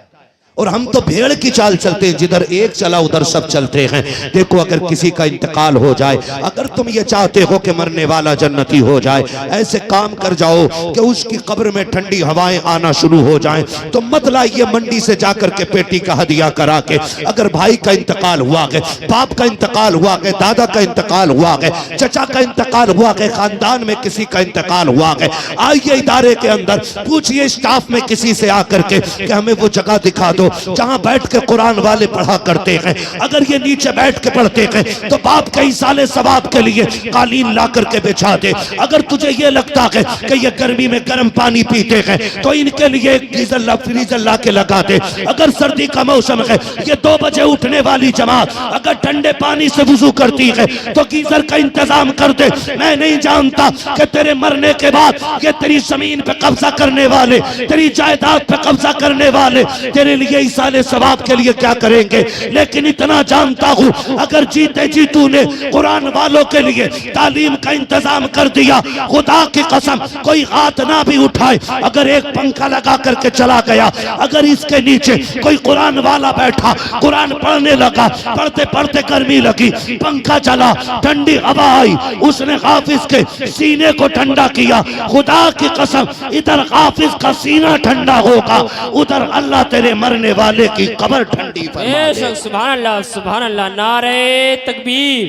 और हम तो भेड़ की चाल चलते हैं, जिधर एक चला उधर सब चलते हैं। देखो अगर किसी का इंतकाल हो जाए, अगर तुम ये चाहते हो कि मरने वाला जन्नती हो जाए, ऐसे काम कर जाओ कि उसकी कब्र में ठंडी हवाएं आना शुरू हो जाएं। तो मत लाइए मंडी से जाकर के पेटी का हदिया करा के। अगर भाई का इंतकाल हुआ है, बाप का इंतकाल हुआ है, दादा का इंतकाल हुआ है, चचा का इंतकाल हुआ है, खानदान में किसी का इंतकाल हुआ है, आइए इदारे के अंदर पूछिए स्टाफ में किसी से आकर के कि हमें वो जगह दिखा दो जहां बैठ के कुरान वाले पढ़ा करते हैं। अगर ये नीचे बैठ के पढ़ते हैं तो बाप कई साले सवाब के लिए कालीन ला करके बिछा दे। अगर तुझे ये लगता है कि ये गर्मी में गर्म पानी पीते हैं तो इनके लिए गीजर फ्रीजर ला के लगा दे। अगर सर्दी का मौसम है, ये 2 बजे उठने वाली जमात अगर ठंडे पानी से वुजू करती है तो गीजर का इंतजाम कर दे। मैं नहीं जानता कि तेरे मरने के बाद ये तेरी जमीन पे कब्जा करने वाले, तेरी जायदाद पे कब्जा करने वाले तेरे लिए साले सवाब के लिए क्या करेंगे, लेकिन इतना जानता हूं अगर जीते जी तूने कुरान वालों के लिए तालीम का इंतजाम कर दिया, खुदा की कसम कोई हाथ ना भी उठाए, अगर एक पंखा लगा करके चला गया, अगर इसके नीचे कोई कुरान वाला बैठा कुरान पढ़ने लगा, पढ़ते पढ़ते गर्मी लगी, पंखा चला, ठंडी हवा आई, उसने हाफिज के सीने को ठंडा किया, खुदा की कसम इधर हाफिज का सीना ठंडा होगा, उधर अल्लाह तेरे मरने वाले की कब्र ठंडी फरमा दे। सुभान अल्लाह, सुभान अल्लाह। नारे तकबीर,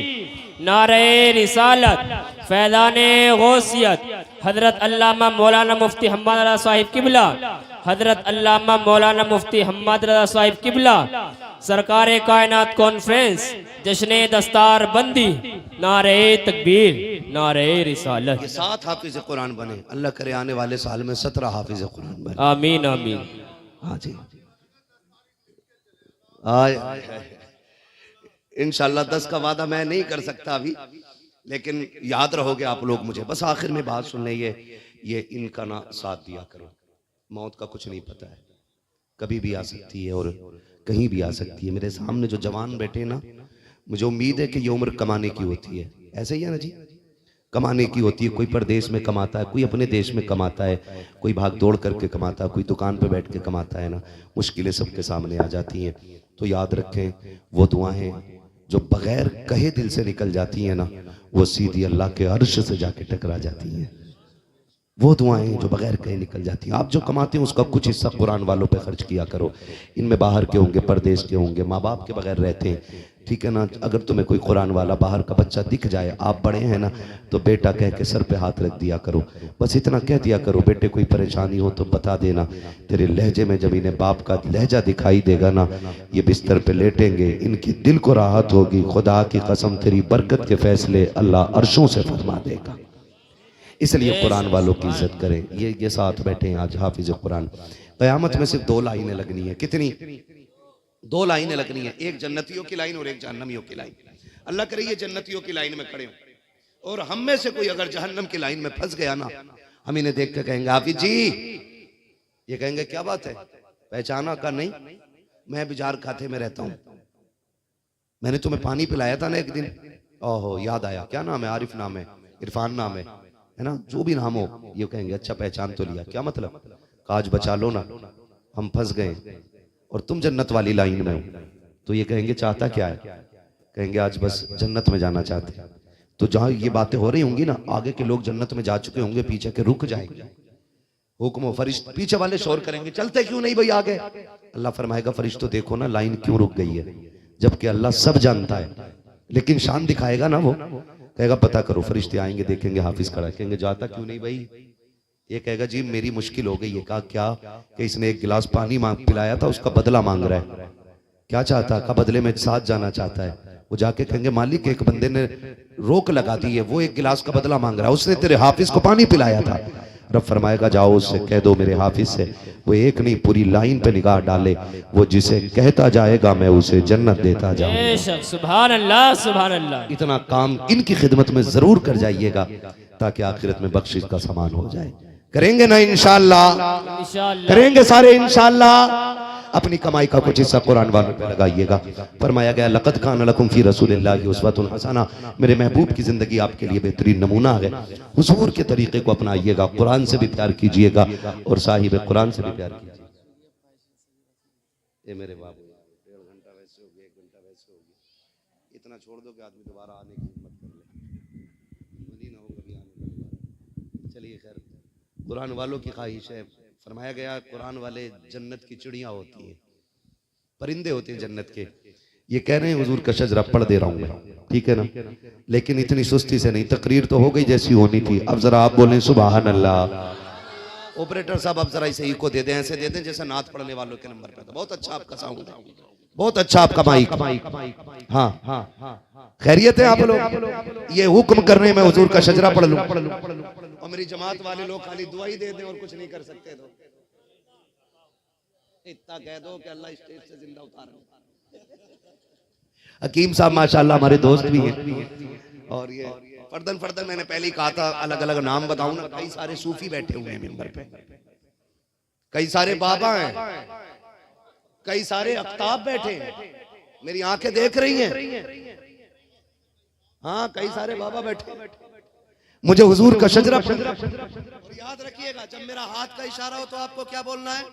नारे रिसालत, फैज़ाने गौसियत, हजरत अल्लामा मौलाना मुफ्ती हम्मद रज़ा साहिब किबला, हजरत अल्लामा मौलाना मुफ्ती हम्मद रज़ा साहिब किबला, सरकार कायनात कॉन्फ्रेंस, जश्न दस्तार बंदी, नारे तकबीर, नारे रिसालत। 7 हाफिज कुरान बने, अल्लाह करे आने वाले साल में 17 हाफिज कुरान बने। आमीन आमीन। हाँ जी, इंशाल्लाह 10 का वादा मैं नहीं कर सकता अभी, लेकिन याद रहोगे आप लोग मुझे। बस आखिर में बात सुन ले, ये इनका ना साथ दिया करो। मौत का कुछ नहीं पता है, कभी भी आ सकती है और कहीं भी आ सकती है। मेरे सामने जो जवान बैठे ना, मुझे उम्मीद है कि ये उम्र कमाने की होती है। ऐसे ही है ना जी, कमाने की होती है। कोई परदेश में कमाता है, कोई अपने देश में कमाता है, कोई भाग दौड़ करके कमाता है, कोई दुकान पे बैठ के कमाता है ना। मुश्किलें सबके सामने आ जाती हैं, तो याद रखें वो दुआएं जो बगैर कहे दिल से निकल जाती हैं ना, वो सीधी अल्लाह के अर्श से जाके टकरा जाती हैं। वो दुआएं जो बगैर कहे निकल जाती हैं। आप जो कमाते हैं उसका कुछ हिस्सा कुरान वालों पे खर्च किया करो। इनमें बाहर के होंगे, परदेश के होंगे, माँ बाप के बगैर रहते हैं, ठीक है ना। अगर तुम्हें कोई कुरान वाला बाहर का बच्चा दिख जाए, आप बड़े हैं ना, तो बेटा कह के सर पे हाथ रख दिया करो। बस इतना कह दिया करो, बेटे कोई परेशानी हो तो बता देना। तेरे लहजे में जब इन्हें बाप का लहजा दिखाई देगा ना, ये बिस्तर पे लेटेंगे, इनकी दिल को राहत होगी। खुदा की कसम तेरी बरकत के फैसले अल्लाह अर्शों से फरमा देगा। इसलिए कुरान वालों की इज्जत करें। ये साथ बैठे हैं आज हाफिज कुरान। क़यामत में सिर्फ 2 लाइनें लगनी है। कितनी? 2 लाइनें लगनी है, एक जन्नतियों की लाइन और एक जहन्नमियों की लाइन। अल्लाह करे ये जन्नतियों की लाइन में खड़े हो, और हम में से कोई अगर जहन्नम की लाइन में फंस गया ना, हम इन्हें देख कर कहेंगे हाफिज जी, ये कहेंगे क्या बात है, पहचाना? का नहीं, मैं बिजार खाते में रहता हूं, मैंने तुम्हें पानी पिलाया था ना एक दिन। ओहो याद आया, क्या नाम है? आरिफ नाम है, इरफान नाम है ना, जो भी नाम हो। ये कहेंगे अच्छा पहचान तो लिया, क्या मतलब? काज बचा लो ना, हम फंस गए और तुम जन्नत वाली लाइन में हो। तो ये कहेंगे चाहता क्या है? कहेंगे आज बस जन्नत में जाना चाहते हैं। तो जहां ये बातें हो रही होंगी ना, आगे के लोग जन्नत में जा चुके होंगे, पीछे के रुक जाएंगे। हुक्म फरिश्ते पीछे वाले शोर करेंगे, चलते क्यों नहीं भाई आगे? अल्लाह फरमाएगा फरिश्तों देखो ना लाइन क्यों रुक गई है, जबकि अल्लाह सब जानता है, लेकिन शान दिखाएगा ना वो। कहेगा पता करो। फरिश्ते आएंगे, देखेंगे हाफिज खड़ा, कहेंगे जाता क्यों नहीं भाई? ये कहेगा जी मेरी मुश्किल हो गई है। कहा क्या? कि इसने एक गिलास पानी पिलाया था, उसका बदला मांग रहा है। क्या चाहता? का बदले में साथ जाना चाहता है। वो जाके कहेंगे मालिक एक बंदे ने रोक लगा दी है, वो एक गिलास का बदला मांग रहा है, उसने तेरे हाफिज को पानी पिलाया था। रब फरमाएगा जाओ उससे कह दो मेरे हाफिज से वो एक नहीं पूरी लाइन पे निगाह डाले, वो जिसे कहता जाएगा मैं उसे जन्नत देता जाऊंगा। सुभान अल्लाह, सुभान अल्लाह। इतना काम इनकी खिदमत में जरूर कर जाइएगा ताकि आखिरत में बख्शिश का सामान हो जाए। करेंगे ना इंशाअल्लाह? करेंगे सारे इंशाअल्लाह। अपनी कमाई का कुछ हिस्सा कुरान वालों पे लगाइएगा। फरमाया गया लक़द कान लकुम फी रसूलिल्लाहि उस्वतुन हसना, मेरे महबूब की जिंदगी आपके लिए बेहतरीन नमूना है। हुजूर के तरीके को अपनाइएगा, कुरान से भी प्यार कीजिएगा और साहिब कुरान से भी प्यार कीजिए। ये मेरे बाबू 1.5 घंटा वैसे हो गया, 1 घंटा वैसे हो गया, इतना छोड़ दो कि आदमी दोबारा आने की हिम्मत कर ले, मनी ना हो कभी आने का दोबारा। चलिए खैर, कुरान वालों की ख्वाहिश है। फरमाया गया कुरान वाले जन्नत की चिड़ियाँ होती हैं, परिंदे होते हैं जन्नत के। ये कह रहे हैं हुजूर का शजरा पढ़ दे रहा हूँ मैं, ठीक है ना, लेकिन इतनी सुस्ती से नहीं, तकरीर तो हो गई जैसी होनी थी। अब जरा आप बोलें सुभान अल्लाह। ऑपरेटर साहब अब जरा इसे इको दे दें, ऐसे दे दें जैसे नात पढ़ने वालों के नंबर पे। तो बहुत अच्छा आपका साउंड है, बहुत अच्छा आपका माइक। हाँ, खैरियत है आप लोग? ये हुक्म कर रहे हैं मैं हुजूर का शजरा पढ़ लूं और मेरी जमात वाले लोग खाली दुआ ही दे दें और कुछ नहीं कर सकते, तो इतना कह दो कि अल्लाह स्टेज से जिंदा उतारे। हकीम साहब माशाल्लाह हमारे दोस्त भी हैं। और ये फर्दन मैंने पहले ही कहा था, अलग अलग नाम बताऊं ना, कई सारे सूफी बैठे हुए हैं मिंबर पे, कई सारे बाबा हैं, कई सारे अख्ताब बैठे हैं, मेरी आंखें देख रही हैं। हाँ, कई सारे बाबा बैठे। मुझे हुजूर का शजरा और याद रखिएगा, जब मेरा हाथ का इशारा हो तो आपको क्या बोलना है?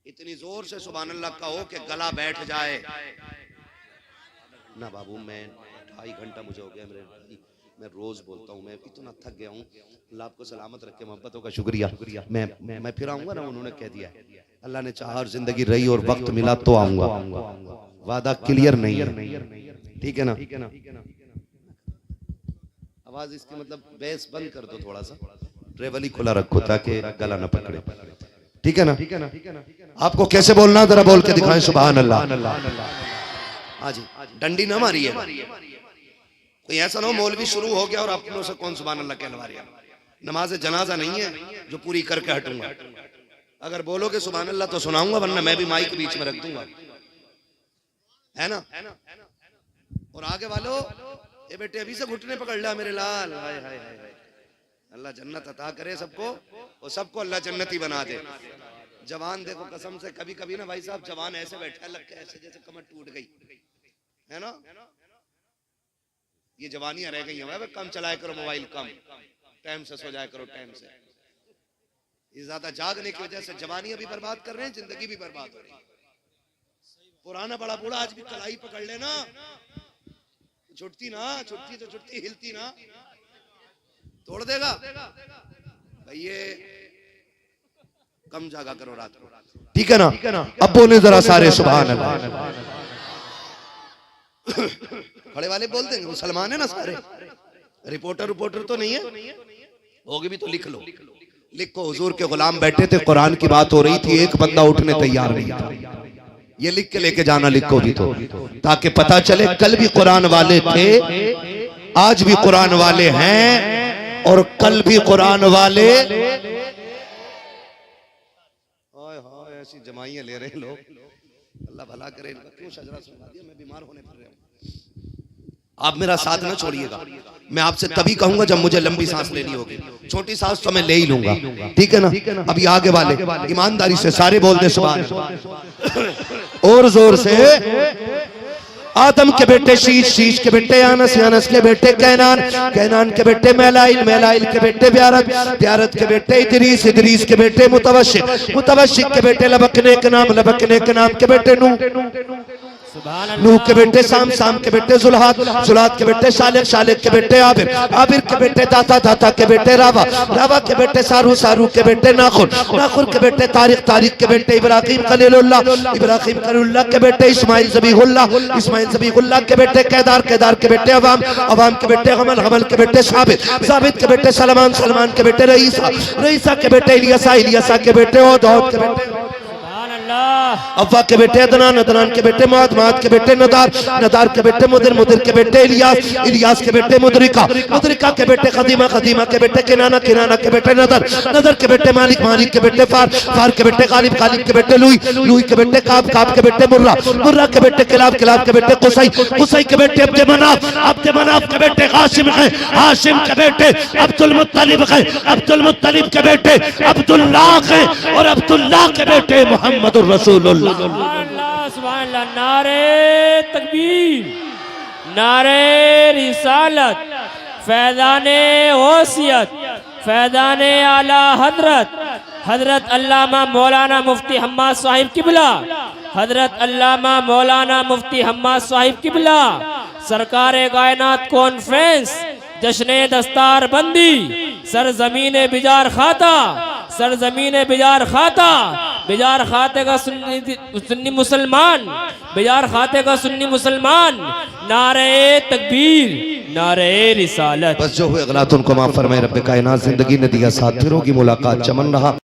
इतनी जोर से सुभान अल्लाह कहो कि गला बैठ जाए ना। बाबू मैं 2.5 घंटा मुझे हो गया, मेरे मैं रोज बोलता हूँ, मैं इतना थक गया हूँ। अल्लाह आपको सलामत रखे, मोहब्बतों का शुक्रिया। मैं फिर आऊंगा ना, उन्होंने कह दिया, अल्लाह ने चाहा और जिंदगी रही और वक्त मिला तो आऊंगा। वादा क्लियर नहीं है, ठीक है ना? आवाज इसकी मतलब बेस बंद कर दो, थोड़ा सा ट्रेवल ही खुला रखो ताकि गला ना पकड़े, ठीक है ना? आपको कैसे बोलना जरा बोल के दिखाएं सुभान अल्लाह। आज डंडी ना मारी है कोई, ऐसा ना हो मौलवी शुरू हो गया और अपनों से कौन सुभान अल्लाह कहलवा रहा है। नमाज जनाजा नहीं है जो पूरी करके हटूंगा। अगर बोलोगे सुभान अल्लाह तो सुनाऊंगा, वरना मैं भी माइक बीच में रख दूंगा, है ना? और आगे वालों, ये बेटे अभी से घुटने पकड़ लिया मेरे लाल। हाय हाय हाय, अल्लाह जन्नत अता करे सबको और सबको अल्लाह जन्नती बना दे। जवान देखो कसम से, कभी कभी ना भाई साहब जवान ऐसे बैठा लगता है ऐसे जैसे कमर टूट गई है ना। ये जवानियां रह गई हैं, कम चलाया करो मोबाइल, कम टाइम से सो जाया करो टाइम से। ये ज्यादा जागने की वजह से जवानियां भी बर्बाद कर रहे हैं, जिंदगी भी बर्बाद हो रही है। पुराना बड़ा बूढ़ा आज भी कलाई पकड़ लेना, छुटती ना, छुटती तो छुटती, हिलती ना, तोड़ देगा भाई। ये कम जागा करो रात को, ठीक है ना? अब बोले जरा सारे सुभान अल्लाह। खड़े वाले बोल देंगे मुसलमान है ना सारे, रिपोर्टर तो नहीं है, होगी भी तो लिख लो। लिखो हुजूर के गुलाम बैठे थे, कुरान की बात हो रही थी, एक बंदा उठने तैयार नहीं था। ये लिख के लेके जाना, लिखो भी तो, ताकि पता चले कल भी कुरान वाले थे, आज भी कुरान वाले हैं और कल भी कुरान वाले। ऐसी जमाइयां ले रहे हैं लोग, अल्लाह भला करे इनका। क्यों शजरा सुना दिया? मैं बीमार होने पर रहा हूं। आप मेरा साथ न छोड़िएगा, मैं आपसे तभी कहूंगा जब मुझे लंबी सांस लेनी होगी। छोटी सांस तो मैं ले ही लूंगा, ठीक है ना? अभी आगे वाले ईमानदारी से सारे बोल दे सुभान अल्लाह और जोर से। आदम के बेटे शीश, शीश के बेटे यानस, यानस के बेटे कैनान, कैनान के बेटे मैलाइल, मैलाइल के बेटे ब्यारत, ब्यारत के बेटे इदरीस, इदरीस के बेटे मुतवशिक, मुतवशिक के बेटे लबकने के नाम, लबकने के नाम के बेटे नूह, नूह के बेटे साम, साम के बेटे जुल्हात, जुल्हात के बेटे शालिक, शालिक के बेटे आबिर, आबिर के बेटे दाता, दाता के बेटे रावा, रावा के बेटे सारू, सारू के बेटे नाखुर, नाखुर के बेटे तारिक, तारिक के बेटे इब्राहिम खलीलुल्लाह, इब्राहिम खलीलुल्लाह के बेटे इस्माइल ज़बीहुल्लाह, इस्माइल ज़बीहुल्लाह के बेटे केदार, केदार के बेटे अवाम, अवाम के बेटे हमल, हमल के बेटे साबित, साबित के बेटे सलमान, सलमान के बेटे रईसा, रईसा के बेटे इलियासा, इलियासा के बेटे औद, औद के बेटे अल्लाह। अव्वा के बेटे अदनान, अदनान के बेटे मुआद, मुआद के बेटे नदार, नदार के बेटे मुदिर, मुदिर के बेटे इलियास, इलियास के बेटे मुदरिका, मुदरिका के बेटे खदीमा, खदीमा के बेटे किनाना, किनाना के बेटे नदर, नदर के बेटे मालिक, मालिक के बेटे फार, फार के बेटे गालिब, गालिब के बेटे लुई, लुई के बेटे काब, काब के बेटे मुर्रा, मुर्रा के बेटे किलाब, किलाब के बेटे कुसै, कुसै के बेटे अब्दे मनाफ, अब्दे मनाफ के बेटे हाशिम है, हाशिम के बेटे अब्दुल मुत्तलिब है, अब्दुल मुत्तलिब के बेटे अब्दुल्लाह है और अब्दुल्लाह के बेटे मोहम्मदुर रसूलुल्लाह। सुभान अल्लाह, सुभान अल्लाह। नारे तकबीर, नारे रिसालत, फैज़ाने गौसियत, फैज़ाने आला हजरत, हजरत अल्लामा मौलाना मुफ्ती हम्माद साहिब किबला, हजरत अल्लामा मौलाना मुफ्ती हम्माद साहिब किबला, सरकार कायनात कॉन्फ्रेंस, जश्न दस्तार बंदी, सरजमीन बिजार खाता, सरजमीन बिजार खाता, बिजार खाते का सुन्नी मुसलमान, बिजार खाते का सुन्नी मुसलमान, नारे तकबीर, नारे रिसालत। बस जो हुए गलत उनको माफ फरमाए रब्बे कायनात। जिंदगी ने दिया साथ, फिर होगी मुलाकात, चमन रहा।